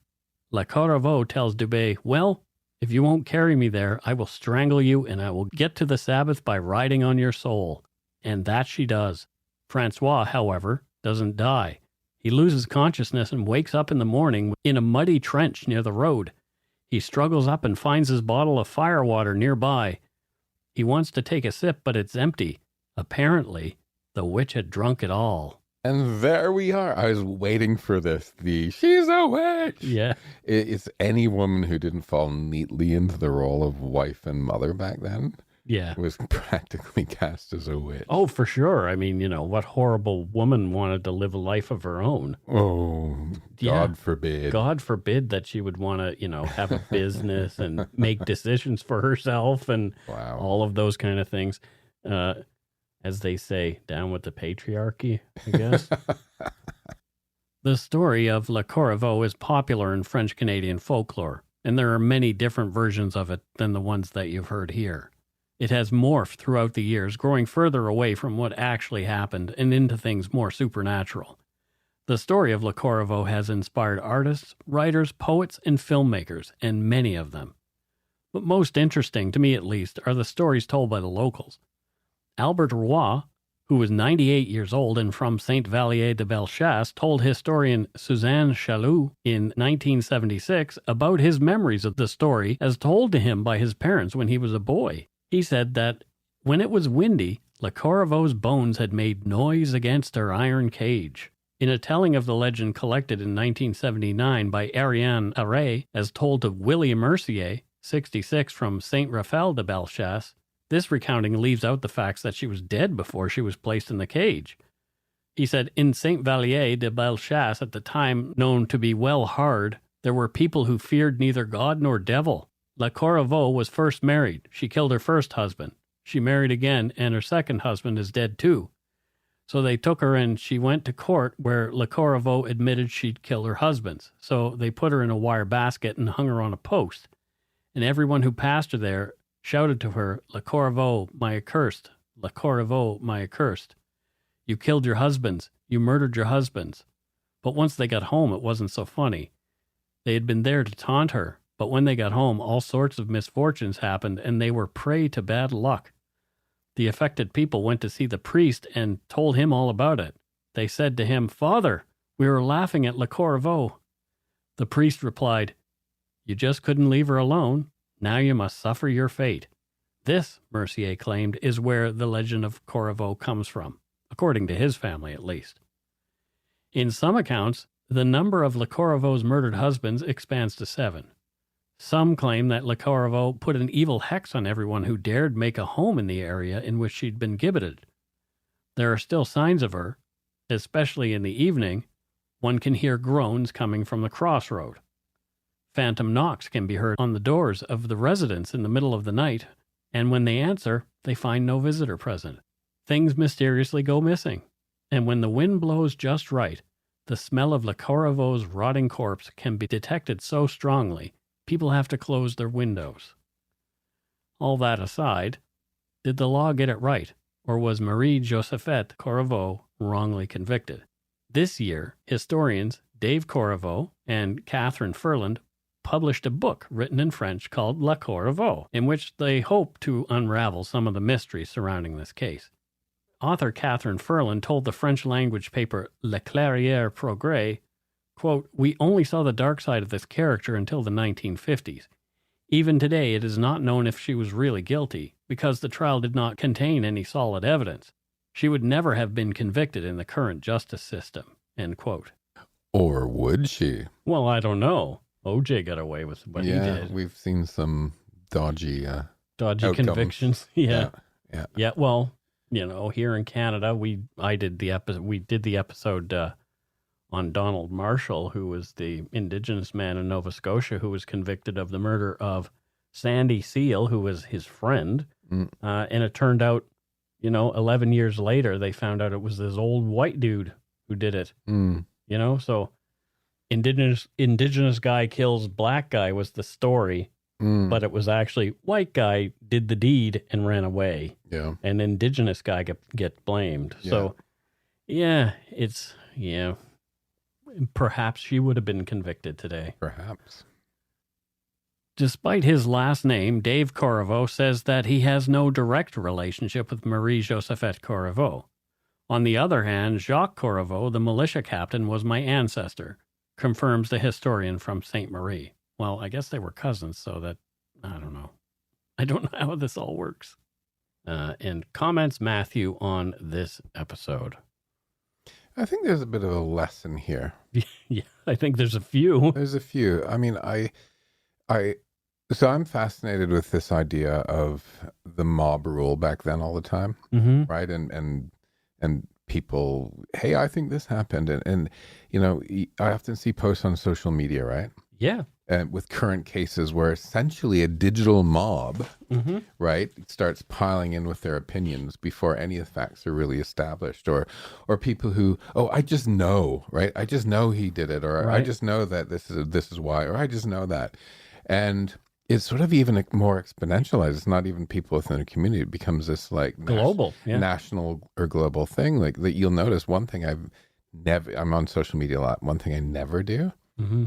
La Corriveau tells Dubé, "Well, if you won't carry me there, I will strangle you, and I will get to the Sabbath by riding on your soul." And that she does. Francois, however, doesn't die. He loses consciousness and wakes up in the morning in a muddy trench near the road. He struggles up and finds his bottle of firewater nearby. He wants to take a sip, but it's empty. Apparently, the witch had drunk it all. And there we are. I was waiting for this. She's a witch. Yeah. It's any woman who didn't fall neatly into the role of wife and mother back then. Yeah. Was practically cast as a witch. Oh, for sure. I mean, what horrible woman wanted to live a life of her own? Oh, God forbid. God forbid that she would want to, have a business and make decisions for herself and all of those kind of things. As they say, down with the patriarchy, I guess. The story of La Corriveau is popular in French-Canadian folklore, and there are many different versions of it than the ones that you've heard here. It has morphed throughout the years, growing further away from what actually happened and into things more supernatural. The story of La Corriveau has inspired artists, writers, poets, and filmmakers, and many of them. But most interesting, to me at least, are the stories told by the locals. Albert Roy, who was 98 years old and from Saint-Vallier de Bellechasse, told historian Suzanne Chaloux in 1976 about his memories of the story as told to him by his parents when he was a boy. He said that when it was windy, La Corriveau's bones had made noise against her iron cage. In a telling of the legend collected in 1979 by Ariane Array, as told to Willie Mercier, 66, from Saint-Raphael de Bellechasse, this recounting leaves out the facts that she was dead before she was placed in the cage. He said, in Saint-Vallier de Bellechasse, at the time known to be well hard, there were people who feared neither God nor devil. La Corriveau was first married. She killed her first husband. She married again, and her second husband is dead too. So they took her and she went to court where La Corriveau admitted she'd killed her husbands. So they put her in a wire basket and hung her on a post. And everyone who passed her there shouted to her, "La Corriveau, my accursed, La Corriveau, my accursed. You killed your husbands. You murdered your husbands." But once they got home, it wasn't so funny. They had been there to taunt her. But when they got home, all sorts of misfortunes happened, and they were prey to bad luck. The affected people went to see the priest and told him all about it. They said to him, "Father, we were laughing at La Corriveau." The priest replied, "You just couldn't leave her alone. Now you must suffer your fate." This, Mercier claimed, is where the legend of Corriveau comes from, according to his family at least. In some accounts, the number of La Corriveau's murdered husbands expands to 7. Some claim that La Corriveau put an evil hex on everyone who dared make a home in the area in which she'd been gibbeted. There are still signs of her, especially in the evening. One can hear groans coming from the crossroad. Phantom knocks can be heard on the doors of the residents in the middle of the night, and when they answer, they find no visitor present. Things mysteriously go missing, and when the wind blows just right, the smell of La Corriveau's rotting corpse can be detected so strongly people have to close their windows. All that aside, did the law get it right, or was Marie-Josephte Corriveau wrongly convicted? This year, historians Dave Corriveau and Catherine Ferland published a book written in French called La Corriveau, in which they hope to unravel some of the mysteries surrounding this case. Author Catherine Ferland told the French-language paper Le Clairière Progrès, Quote, "We only saw the dark side of this character until the 1950s. Even today, it is not known if she was really guilty, because the trial did not contain any solid evidence. She would never have been convicted in the current justice system." End quote. Or would she? Well, I don't know. OJ got away with what he did. We've seen some dodgy Dodgy outcomes. convictions. Yeah. Yeah. Well, here in Canada, we did the episode on Donald Marshall, who was the Indigenous man in Nova Scotia who was convicted of the murder of Sandy Seal, who was his friend. And it turned out, 11 years later, they found out it was this old white dude who did it. So Indigenous guy kills black guy was the story, but it was actually white guy did the deed and ran away. Yeah. And Indigenous guy get blamed. Yeah. So, perhaps she would have been convicted today. Perhaps. Despite his last name, Dave Corriveau says that he has no direct relationship with Marie-Josephte Corriveau. On the other hand, Jacques Corriveau, the militia captain, was my ancestor, confirms the historian from Ste. Marie. Well, I guess they were cousins, so that, I don't know. I don't know how this all works. And comments Matthew on this episode. I think there's a bit of a lesson here. Yeah, I think there's a few. There's a few. I mean, so I'm fascinated with this idea of the mob rule back then all the time, right? And people, hey, I think this happened. And I often see posts on social media, right? Yeah. And with current cases where essentially a digital mob, right, starts piling in with their opinions before any of the facts are really established, or people who, I just know, right? I just know he did it, or I just know that this is why, or I just know that. And it's sort of even more exponentialized. It's not even people within a community. It becomes this like global, national or global thing. Like that, you'll notice one thing I'm on social media a lot. One thing I never do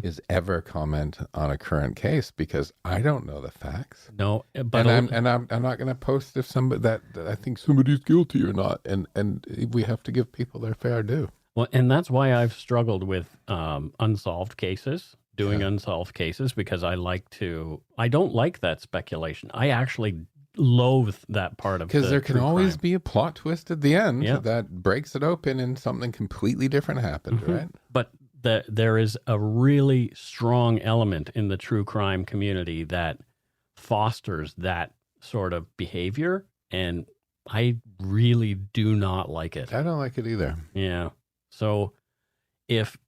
is ever comment on a current case because I don't know the facts. No, but I'm not going to post if somebody that I think somebody's guilty or not. And we have to give people their fair due. Well, and that's why I've struggled with unsolved cases. Doing unsolved cases because I don't like that speculation. I actually loathe that part of it. Because there can always be a plot twist at the end that breaks it open and something completely different happened, right? But there is a really strong element in the true crime community that fosters that sort of behavior, and I really do not like it. I don't like it either. Yeah. So if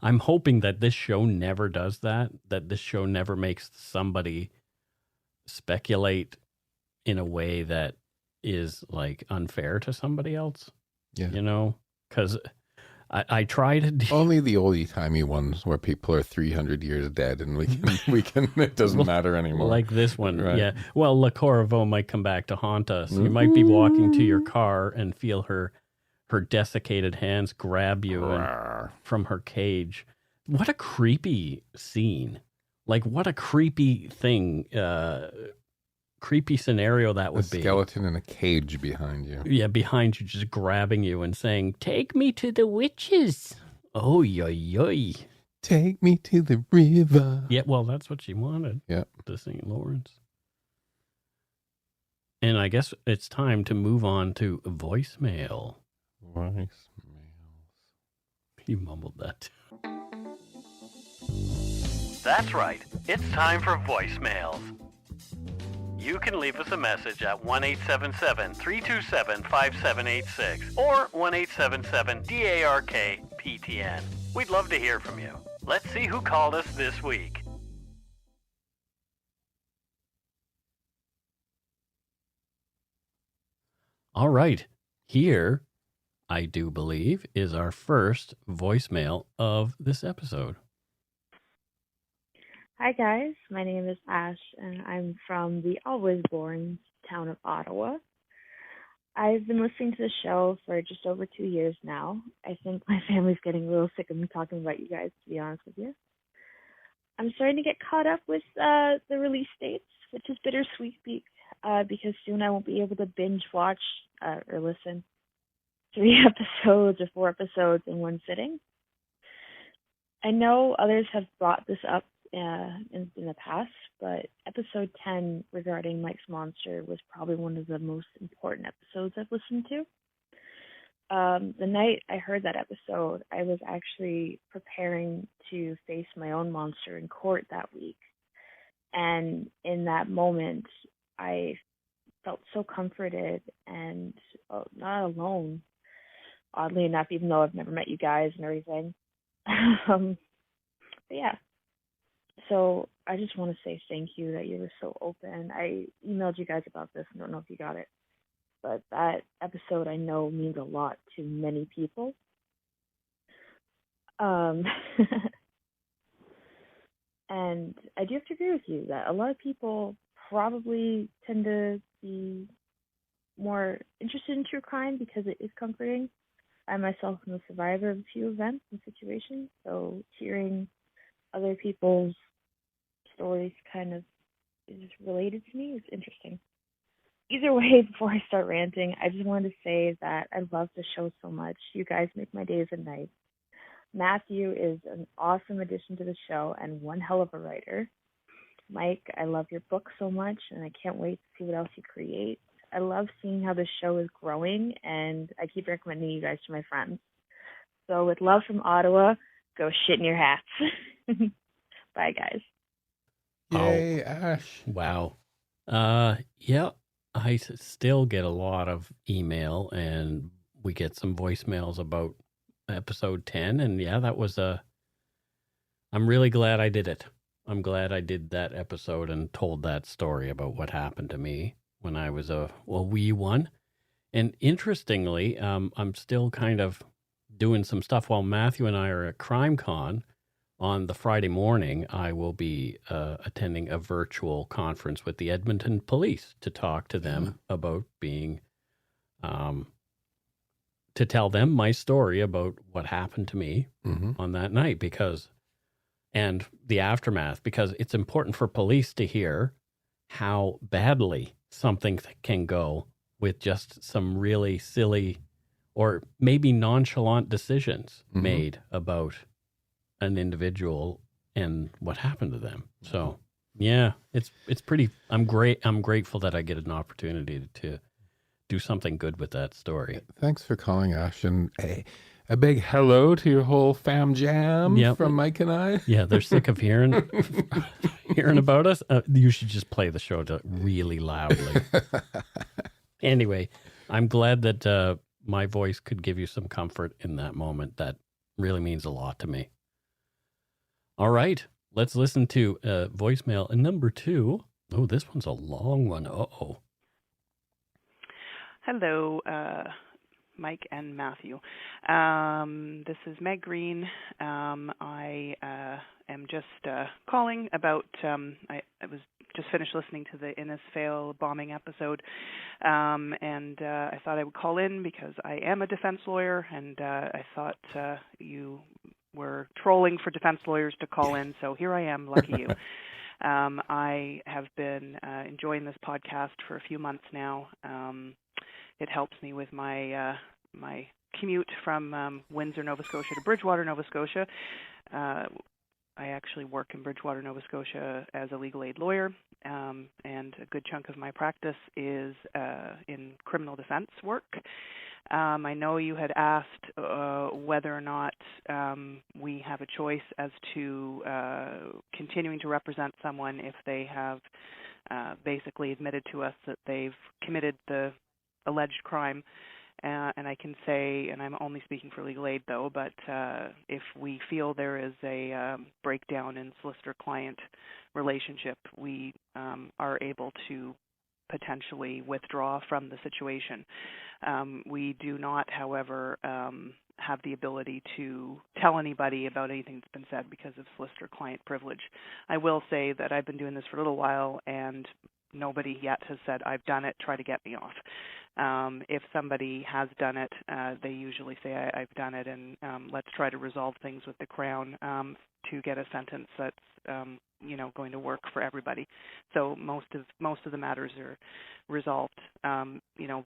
I'm hoping that this show never does that this show never makes somebody speculate in a way that is like unfair to somebody else. Yeah. Because I try to... Only the oldie-timey ones where people are 300 years dead and we can it doesn't matter anymore. Like this one, right. Yeah. Well, La Corriveau might come back to haunt us. You might be walking to your car and feel her desiccated hands grab you from her cage. What a creepy scene. Like, what a creepy thing, creepy scenario that would be. A skeleton in a cage behind you. Yeah, behind you, just grabbing you and saying, "Take me to the witches." Oh, yoy. Take me to the river. Yeah, well, that's what she wanted. Yeah. To St. Lawrence. And I guess it's time to move on to voicemail. Voicemails. You mumbled that. That's right. It's time for voicemails. You can leave us a message at 1-877-327-5786 or 1-877-DARK-PTN. We'd love to hear from you. Let's see who called us this week. All right. Here, I do believe, is our first voicemail of this episode. Hi guys, my name is Ash and I'm from the always boring town of Ottawa. I've been listening to the show for just over 2 years now. I think my family's getting a little sick of me talking about you guys, to be honest with you. I'm starting to get caught up with the release dates, which is bittersweet because soon I won't be able to binge watch or listen 3 episodes or 4 episodes in one sitting. I know others have brought this up in the past, but episode 10 regarding Mike's Monster was probably one of the most important episodes I've listened to. The night I heard that episode, I was actually preparing to face my own monster in court that week. And in that moment, I felt so comforted and not alone, oddly enough, even though I've never met you guys and everything. But yeah. So I just want to say thank you that you were so open. I emailed you guys about this. I don't know if you got it. But that episode, I know, means a lot to many people. And I do have to agree with you that a lot of people probably tend to be more interested in true crime because it is comforting. I myself am a survivor of a few events and situations, so hearing other people's stories kind of is related to me. It's interesting. Either way, before I start ranting, I just wanted to say that I love the show so much. You guys make my days and nights. Matthew is an awesome addition to the show and one hell of a writer. Mike, I love your book so much, and I can't wait to see what else you create. I love seeing how the show is growing, and I keep recommending you guys to my friends. So with love from Ottawa, go shit in your hats. Bye, guys. Yay, Ash. Wow. Yeah, I still get a lot of email, and we get some voicemails about episode 10. And yeah, that was I'm really glad I did it. I'm glad I did that episode and told that story about what happened to me when I was a wee one. And interestingly, I'm still kind of doing some stuff while Matthew and I are at CrimeCon. On the Friday morning, I will be attending a virtual conference with the Edmonton Police to talk to them about being, to tell them my story about what happened to me on that night, and the aftermath, because it's important for police to hear how badly something can go with just some really silly or maybe nonchalant decisions made about an individual and what happened to them. So yeah, it's pretty, I'm grateful that I get an opportunity to do something good with that story. Thanks for calling, Ash, and a big hello to your whole fam jam from Mike and I. Yeah, they're sick of hearing about us. You should just play the show really loudly. Anyway, I'm glad that my voice could give you some comfort in that moment. That really means a lot to me. All right, let's listen to voicemail number 2. Oh, this one's a long one. Uh-oh. Hello, Mike and Matthew. This is Meg Green. I am just calling about, I was just finished listening to the Innisfail bombing episode, and I thought I would call in because I am a defense lawyer, and I thought you were trolling for defense lawyers to call in, so here I am, lucky you. I have been enjoying this podcast for a few months now. It helps me with my my commute from Windsor, Nova Scotia to Bridgewater, Nova Scotia. I actually work in Bridgewater, Nova Scotia as a legal aid lawyer, and a good chunk of my practice is in criminal defense work. I know you had asked whether or not we have a choice as to continuing to represent someone if they have basically admitted to us that they've committed the alleged crime. And I can say, and I'm only speaking for legal aid though, but if we feel there is a breakdown in solicitor-client relationship, we are able to potentially withdraw from the situation. We do not, however, have the ability to tell anybody about anything that's been said because of solicitor-client privilege. I will say that I've been doing this for a little while, and nobody yet has said, I've done it, try to get me off. If somebody has done it, they usually say, I've done it, and let's try to resolve things with the Crown to get a sentence that's going to work for everybody. So most of the matters are resolved.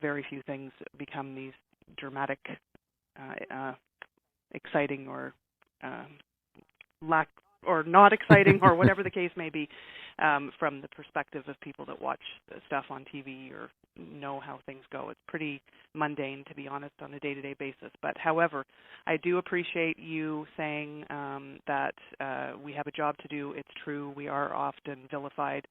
Very few things become these dramatic, exciting, or lack or not exciting or whatever the case may be, from the perspective of people that watch stuff on TV or know how things go. It's pretty mundane, to be honest, on a day-to-day basis. But however, I do appreciate you saying that we have a job to do. It's true. We are often vilified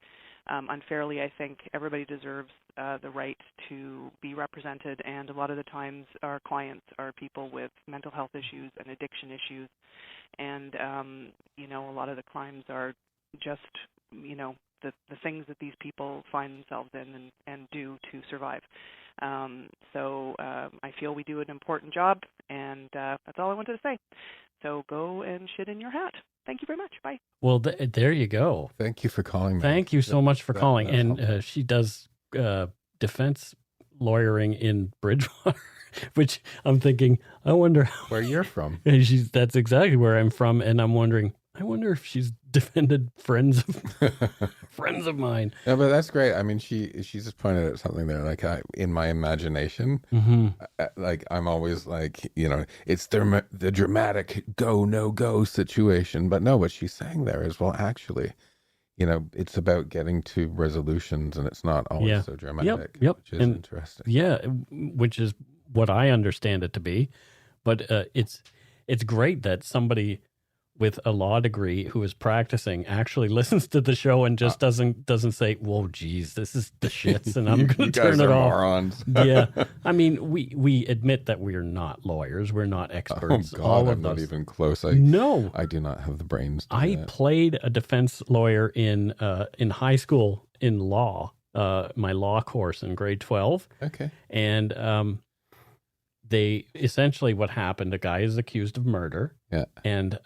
unfairly. I think everybody deserves the right to be represented, and a lot of the times our clients are people with mental health issues and addiction issues, and a lot of the crimes are just the things that these people find themselves in and do to survive. So I feel we do an important job, and that's all I wanted to say. So go and shit in your hat. Thank you very much. Bye. Well, there you go. Thank you for calling me. Thank you so much for calling. And she does defense lawyering in Bridgewater, which I'm thinking, I wonder where you're from. That's exactly where I'm from. And I'm wondering, I wonder if she's defended friends of mine. Yeah, but that's great. I mean, she just pointed out something there. Like in my imagination, like I'm always like, it's the dramatic go no go situation. But no, what she's saying there is, well, actually, it's about getting to resolutions, and it's not always so dramatic. Yep. Which is interesting. Yeah, which is what I understand it to be. But it's great that somebody with a law degree who is practicing actually listens to the show and just doesn't say, "Whoa, geez, this is the shits," and I'm going to turn it off. Morons. Yeah, I mean, we admit that we're not lawyers, we're not experts. Oh God, all of I'm not those. even close. I do not have the brains. I played a defense lawyer in high school in law, my law course in grade 12. Okay, and they essentially what happened. A guy is accused of murder. Yeah, and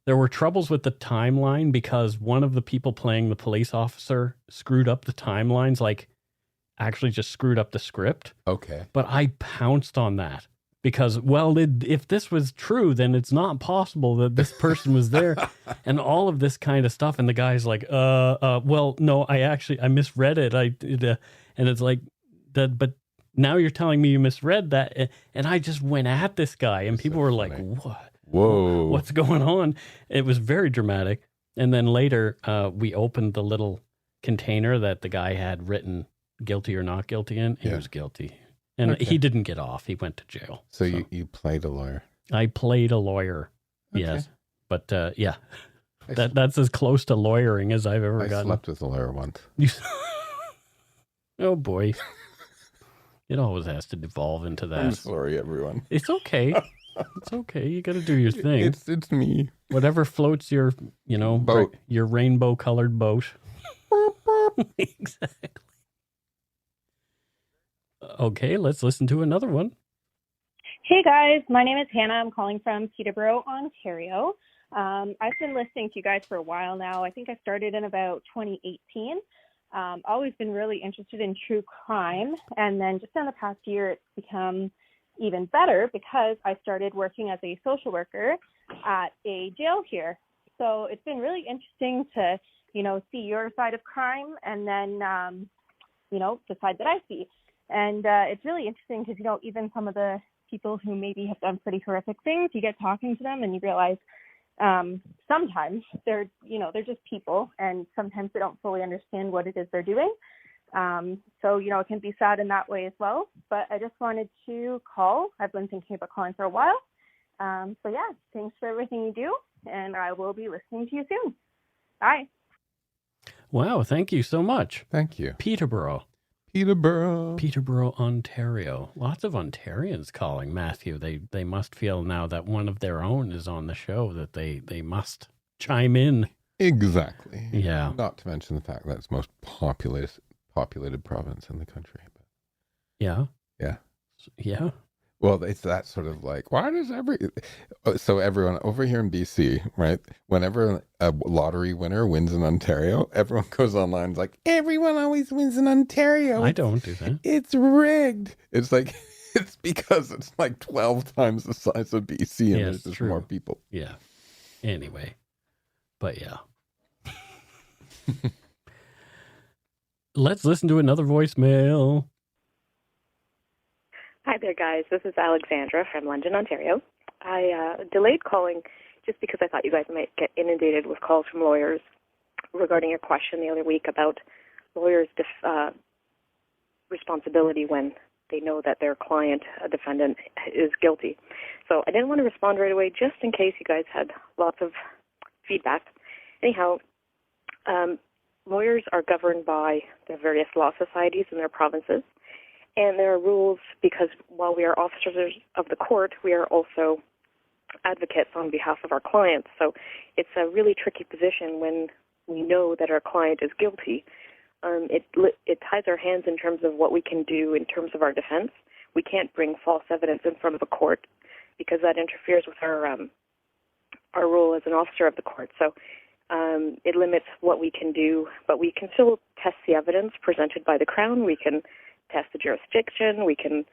there were troubles with the timeline because one of the people playing the police officer screwed up the timelines, like actually just screwed up the script. Okay. But I pounced on that because, well, if this was true, then it's not possible that this person was there and all of this kind of stuff. And the guy's like, well, no, I misread it. And it's like that, but now you're telling me you misread that. And I just went at this guy and people were like, what? Whoa. What's going on? It was very dramatic. And then later, we opened the little container that the guy had written guilty or not guilty in. He was guilty. And he didn't get off. He went to jail. So you played a lawyer. I played a lawyer. Okay. Yes. But yeah, that's as close to lawyering as I've ever gotten. I slept with a lawyer once. Oh, boy. It always has to devolve into that. I'm sorry, everyone. It's okay. It's okay. You got to do your thing. It's me. Whatever floats your, boat. Your rainbow-colored boat. Exactly. Okay, let's listen to another one. Hey guys, my name is Hannah. I'm calling from Peterborough, Ontario. I've been listening to you guys for a while now. I think I started in about 2018. Always been really interested in true crime, and then just in the past year, it's become even better because I started working as a social worker at a jail here. So it's been really interesting to, see your side of crime and then, the side that I see. And it's really interesting because, even some of the people who maybe have done pretty horrific things, you get talking to them and you realize sometimes they're just people, and sometimes they don't fully understand what it is they're doing. So, it can be sad in that way as well. But I just wanted to call. I've been thinking about calling for a while. So, yeah, thanks for everything you do, and I will be listening to you soon. Bye. Wow, thank you so much. Thank you. Peterborough, Ontario. Lots of Ontarians calling, Matthew. They must feel now that one of their own is on the show that they must chime in. Exactly. Yeah. Not to mention the fact that it's the most populated province in the country. But yeah. Yeah. Yeah. Well, it's that sort of like, why does so everyone over here in BC, right? Whenever a lottery winner wins in Ontario, everyone goes online and is like, everyone always wins in Ontario. I don't do that. It's rigged. It's like, it's because it's like 12 times the size of BC and there's just more people. Yeah. Anyway, but yeah. Let's listen to another voicemail. Hi there, guys. This is Alexandra from London, Ontario. I delayed calling just because I thought you guys might get inundated with calls from lawyers regarding a question the other week about lawyers' responsibility when they know that their client, a defendant, is guilty. So I didn't want to respond right away just in case you guys had lots of feedback. Anyhow, lawyers are governed by the various law societies in their provinces, and there are rules because while we are officers of the court, we are also advocates on behalf of our clients. So it's a really tricky position when we know that our client is guilty. It ties our hands in terms of what we can do in terms of our defense. We can't bring false evidence in front of a court because that interferes with our role as an officer of the court. So it limits what we can do, but we can still test the evidence presented by the Crown. We can test the jurisdiction. We can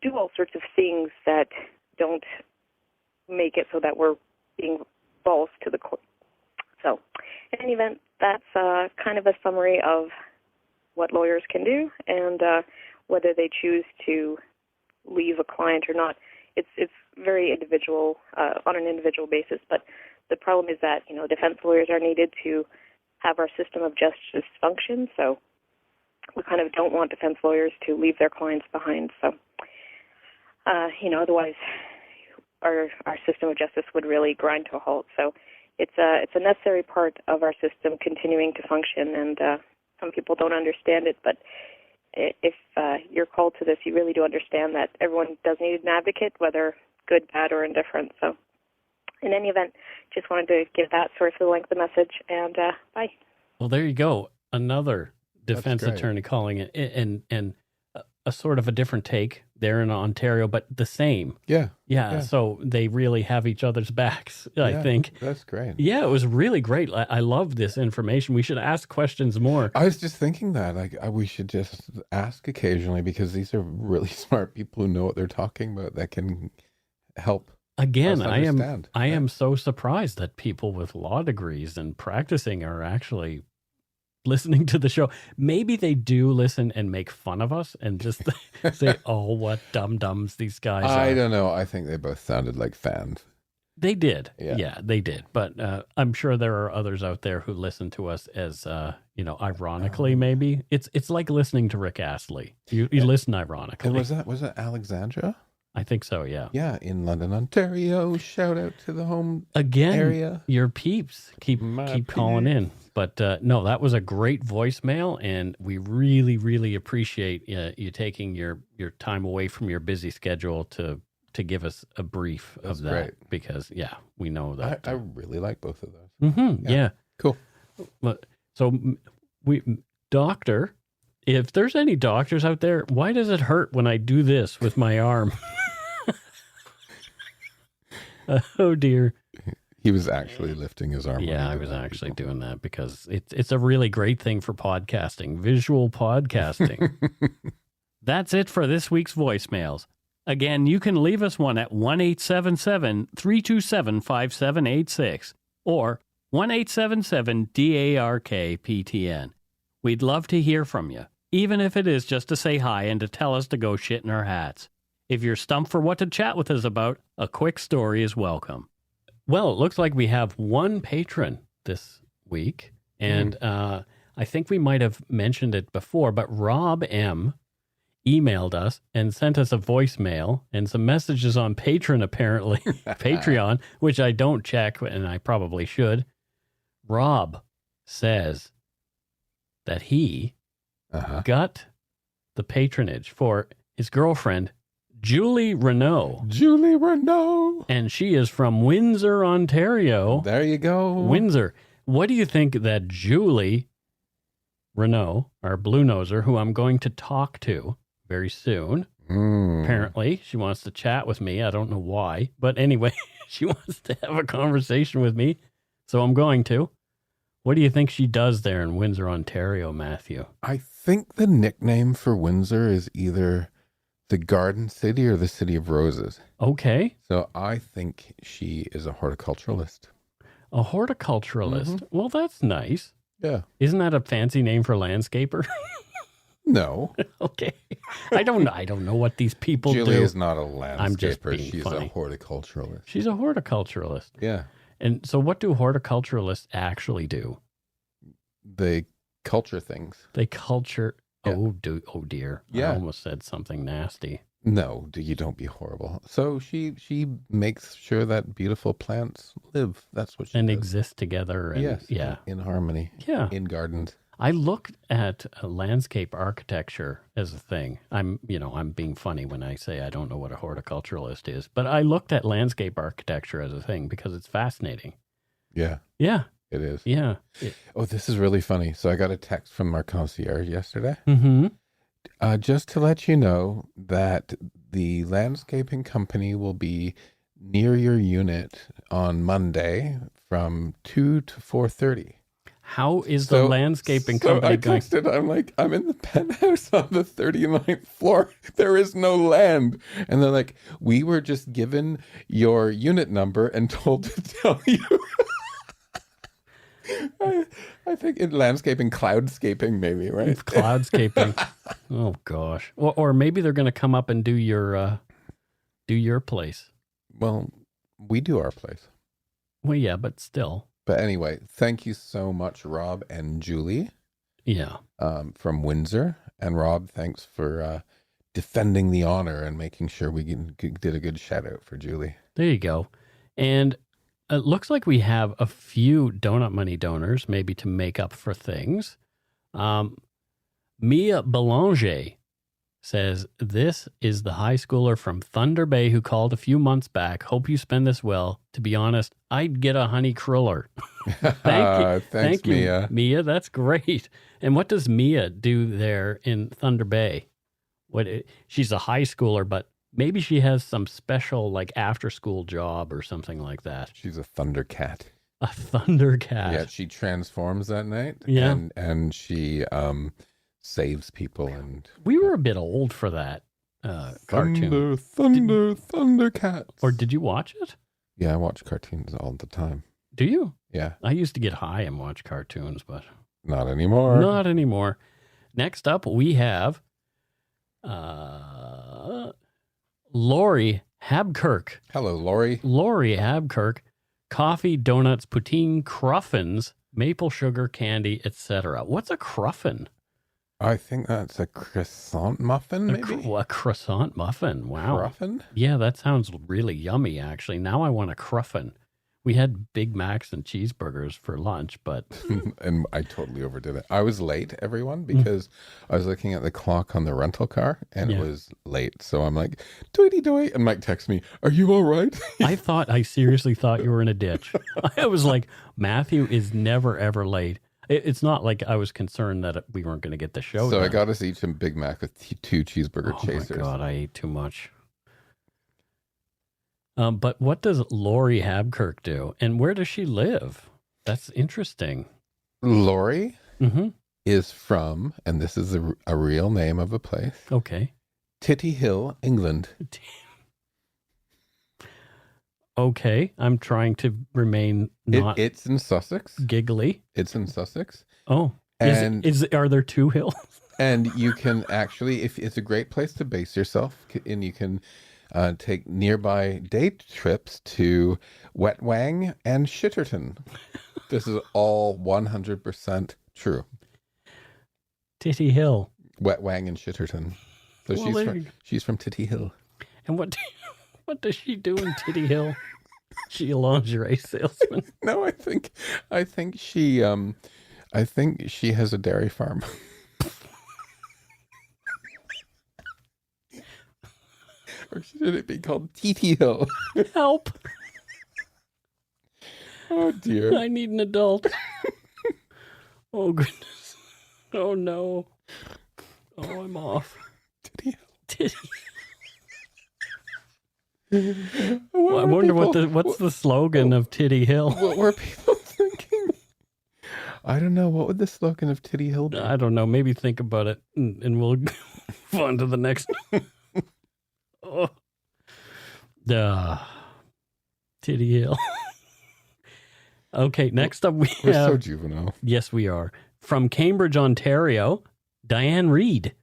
do all sorts of things that don't make it so that we're being false to the court. So, in any event, that's kind of a summary of what lawyers can do and whether they choose to leave a client or not. It's very individual, on an individual basis, but the problem is that, defense lawyers are needed to have our system of justice function, so we kind of don't want defense lawyers to leave their clients behind. So, otherwise our system of justice would really grind to a halt. So it's a necessary part of our system continuing to function, and some people don't understand it, but if you're called to this, you really do understand that everyone does need an advocate, whether good, bad, or indifferent. So in any event, just wanted to give that. Sorry for the length of the message, and bye. Well, there you go. Another defense attorney calling it, and a sort of a different take there in Ontario, but the same. Yeah. So they really have each other's backs, I think. That's great. Yeah, it was really great. I love this information. We should ask questions more. I was just thinking that we should just ask occasionally, because these are really smart people who know what they're talking about that can help. Again, I am so surprised that people with law degrees and practicing are actually listening to the show. Maybe they do listen and make fun of us and just say, "Oh, what dum-dums these guys are." I don't know. I think they both sounded like fans. They did. Yeah, they did. But I'm sure there are others out there who listen to us as, ironically, maybe. It's like listening to Rick Astley. You listen ironically. And was that Alexandra? I think so, yeah. Yeah, in London, Ontario. Shout out to the home area. Your peeps keep calling in. But no, that was a great voicemail, and we really, really appreciate you taking your time away from your busy schedule to give us a brief of that. Great. Because, we know that. I really like both of those. Mm-hmm, yeah. Cool. But, so, doctor, if there's any doctors out there, why does it hurt when I do this with my arm? Oh, dear. He was actually lifting his arm. Yeah, I was actually doing that because it's a really great thing for podcasting, visual podcasting. That's it for this week's voicemails. Again, you can leave us one at 1-877-327-5786 or 1-877-DARK-PTN. We'd love to hear from you, even if it is just to say hi and to tell us to go shit in our hats. If you're stumped for what to chat with us about, a quick story is welcome. Well, it looks like we have one patron this week, and I think we might have mentioned it before, but Rob M. emailed us and sent us a voicemail and some messages on Patreon, which I don't check, and I probably should. Rob says that he got the patronage for his girlfriend, Julie Renault. And she is from Windsor, Ontario. There you go. Windsor. What do you think that Julie Renault, our blue noser, who I'm going to talk to very soon, apparently she wants to chat with me. I don't know why. But anyway, she wants to have a conversation with me. So I'm going to. What do you think she does there in Windsor, Ontario, Matthew? I think the nickname for Windsor is either the Garden City or the City of Roses. Okay. So I think she is a horticulturalist. A horticulturalist? Mm-hmm. Well, that's nice. Yeah. Isn't that a fancy name for landscaper? No. Okay. I don't know what these people Julie do. is not a landscaper. I'm just being She's funny. a horticulturalist. She's a horticulturalist. Yeah. And so what do horticulturalists actually do? They culture things. They culture. Yeah. Oh dear. Yeah. I almost said something nasty. No, you don't be horrible. So she makes sure that beautiful plants live. That's what she And does. exist together. And, Yes. Yeah. In harmony. Yeah. In gardens. I looked at landscape architecture as a thing. I'm being funny when I say I don't know what a horticulturalist is, but I looked at landscape architecture as a thing because it's fascinating. Yeah. Yeah. It is. Yeah. Oh, this is really funny. So I got a text from our concierge yesterday. Mm-hmm. Just to let you know that the landscaping company will be near your unit on Monday from 2 to 4:30. How is the landscaping company going? I texted, I'm like, I'm in the penthouse on the 39th floor. There is no land. And they're like, we were just given your unit number and told to tell you. I think in landscaping, cloudscaping maybe, right? Cloudscaping. Oh, gosh. Or maybe they're going to come up and do your place. Well, we do our place. Well, yeah, but still. But anyway, thank you so much, Rob and Julie. Yeah. From Windsor. And Rob, thanks for defending the honor and making sure we did a good shout out for Julie. There you go. And it looks like we have a few donut money donors, maybe to make up for things. Mia Belanger says, this is the high schooler from Thunder Bay who called a few months back. Hope you spend this well. To be honest, I'd get a honey cruller. Thank you, Mia. Mia, that's great. And what does Mia do there in Thunder Bay? She's a high schooler, but maybe she has some special like after school job or something like that. She's a Thundercat. A Thundercat. Yeah, she transforms that night. Yeah. And she saves people. And we were a bit old for that cartoon. Thundercats. Or did you watch it? Yeah, I watch cartoons all the time. Do you? Yeah. I used to get high and watch cartoons, but not anymore. Not anymore. Next up, we have Lori Habkirk. Hello, Lori. Lori Habkirk. Coffee, donuts, poutine, cruffins, maple sugar, candy, etc. What's a cruffin? I think that's a croissant muffin, maybe? A croissant muffin. Wow. Cruffin? Yeah, that sounds really yummy, actually. Now I want a cruffin. We had Big Macs and cheeseburgers for lunch, but... And I totally overdid it. I was late, everyone, because I was looking at the clock on the rental car, and it was late. So I'm like, doity-doy. And Mike texts me, are you all right? I seriously thought you were in a ditch. I was like, Matthew is never, ever late. It's not like I was concerned that we weren't going to get the show So done. I got us each a Big Mac with 2 cheeseburger chasers. Oh my God, I ate too much. But what does Lori Habkirk do? And where does she live? That's interesting. Lori is from, and this is a real name of a place. Okay. Titty Hill, England. Okay. I'm trying to remain not... It's in Sussex. Giggly. It's in Sussex. Oh. And are there 2 hills? And you can actually, if it's a great place to base yourself, and you can take nearby day trips to Wetwang and Shitterton. This is all 100% true. Titty Hill. Wetwang and Shitterton. So she's from Titty Hill. And what does she do in Titty Hill? She a lingerie salesman? No, I think she has a dairy farm. Or should it be called Titi Hill? Help. Oh, dear. I need an adult. Oh, goodness. Oh, no. Oh, I'm off. Titty Hill. Well, I wonder what's the slogan of Titty Hill. What were people thinking? I don't know. What would the slogan of Titty Hill be? I don't know. Maybe think about it, and we'll move on to the next. Oh. Titty Hill. Okay, next up We're so juvenile. Yes, we are. From Cambridge, Ontario, Diane Reed.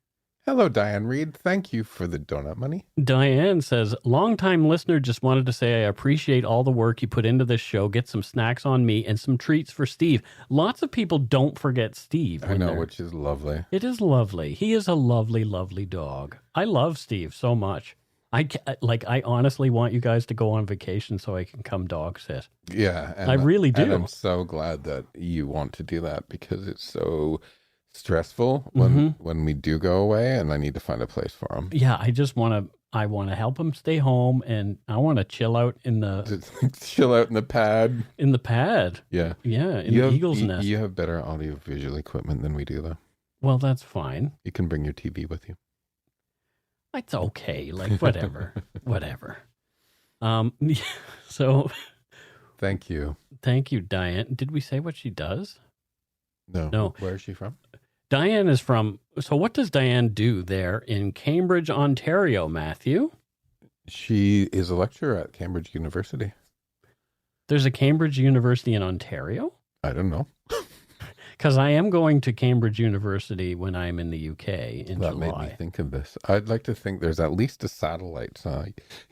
Hello, Diane Reed. Thank you for the donut money. Diane says, longtime listener, just wanted to say I appreciate all the work you put into this show. Get some snacks on me and some treats for Steve. Lots of people don't forget Steve. I know, which is lovely. It is lovely. He is a lovely, lovely dog. I love Steve so much. I honestly want you guys to go on vacation so I can come dog sit. Yeah. I really do. And I'm so glad that you want to do that because it's so stressful when we do go away and I need to find a place for him. Yeah, I want to help him stay home and I want to chill out in the pad. In the pad. Yeah. Yeah, in the eagle's nest. You have better audiovisual equipment than we do though. Well, that's fine. You can bring your TV with you. It's okay. Like whatever. Whatever. So Thank you. Thank you, Diane. Did we say what she does? No. Where is she from? Diane is from, so what does Diane do there in Cambridge, Ontario, Matthew? She is a lecturer at Cambridge University. There's a Cambridge University in Ontario? I don't know. Because I am going to Cambridge University when I'm in the UK in That July. made me think of this. I'd like to think there's at least a satellite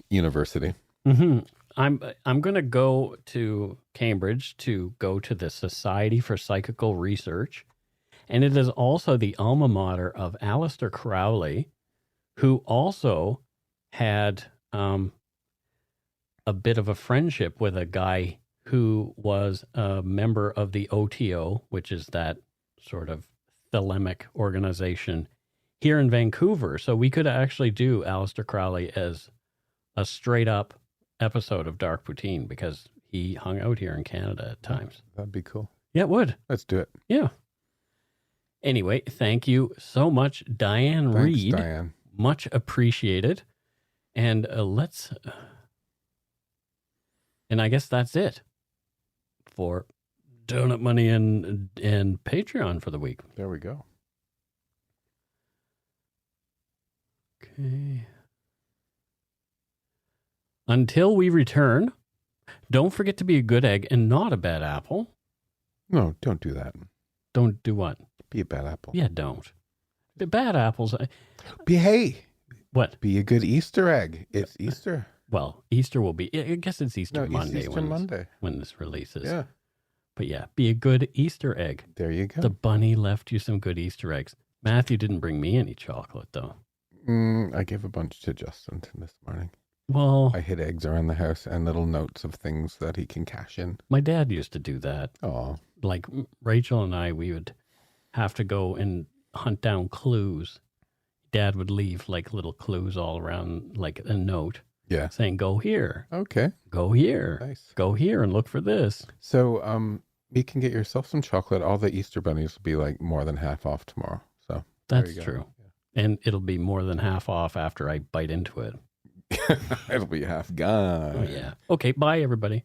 university. Mm-hmm. I'm going to go to Cambridge to go to the Society for Psychical Research. And it is also the alma mater of Aleister Crowley, who also had a bit of a friendship with a guy who was a member of the OTO, which is that sort of thelemic organization here in Vancouver. So we could actually do Aleister Crowley as a straight up episode of Dark Poutine because he hung out here in Canada at times. That'd be cool. Yeah, it would. Let's do it. Yeah. Anyway, thank you so much, Diane Thanks, Reed. Diane. Much appreciated. And and I guess that's it for Donut Money and Patreon for the week. There we go. Okay. Until we return, don't forget to be a good egg and not a bad apple. No, don't do that. Don't do what? Be a bad apple. Yeah, don't. The bad apples. What? Be a good Easter egg. It's Easter. Well, Easter will be. I guess it's Easter Monday. Easter Monday when this releases. Yeah. But yeah, be a good Easter egg. There you go. The bunny left you some good Easter eggs. Matthew didn't bring me any chocolate though. I gave a bunch to Justin this morning. Well, I hid eggs around the house and little notes of things that he can cash in. My dad used to do that. Oh. Like Rachel and I, we would have to go and hunt down clues. Dad would leave like little clues all around, like a note. Yeah. Saying, go here. Okay. Go here. Nice. Go here and look for this. So, you can get yourself some chocolate. All the Easter bunnies will be like more than half off tomorrow. So that's true. Yeah. And it'll be more than half off after I bite into it. It'll be half gone. Oh, yeah. Okay. Bye, everybody.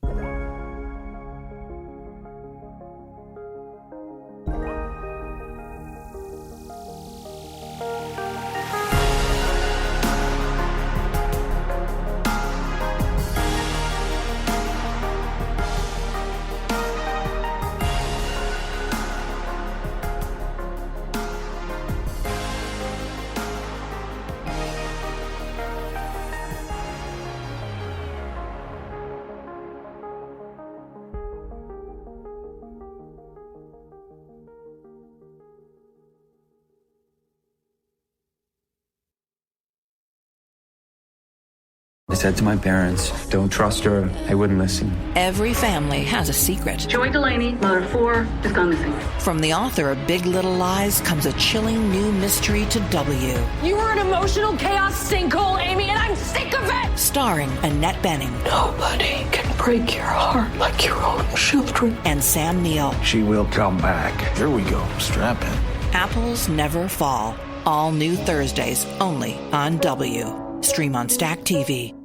I said to my parents, don't trust her. They wouldn't listen. Every family has a secret. Joy Delaney, mother of 4, has gone missing. From the author of Big Little Lies comes a chilling new mystery to W. You were an emotional chaos sinkhole, Amy, and I'm sick of it! Starring Annette Bening. Nobody can break your heart like your own children. And Sam Neill. She will come back. Here we go. Strap in. Apples Never Fall. All new Thursdays, only on W. Stream on Stack TV.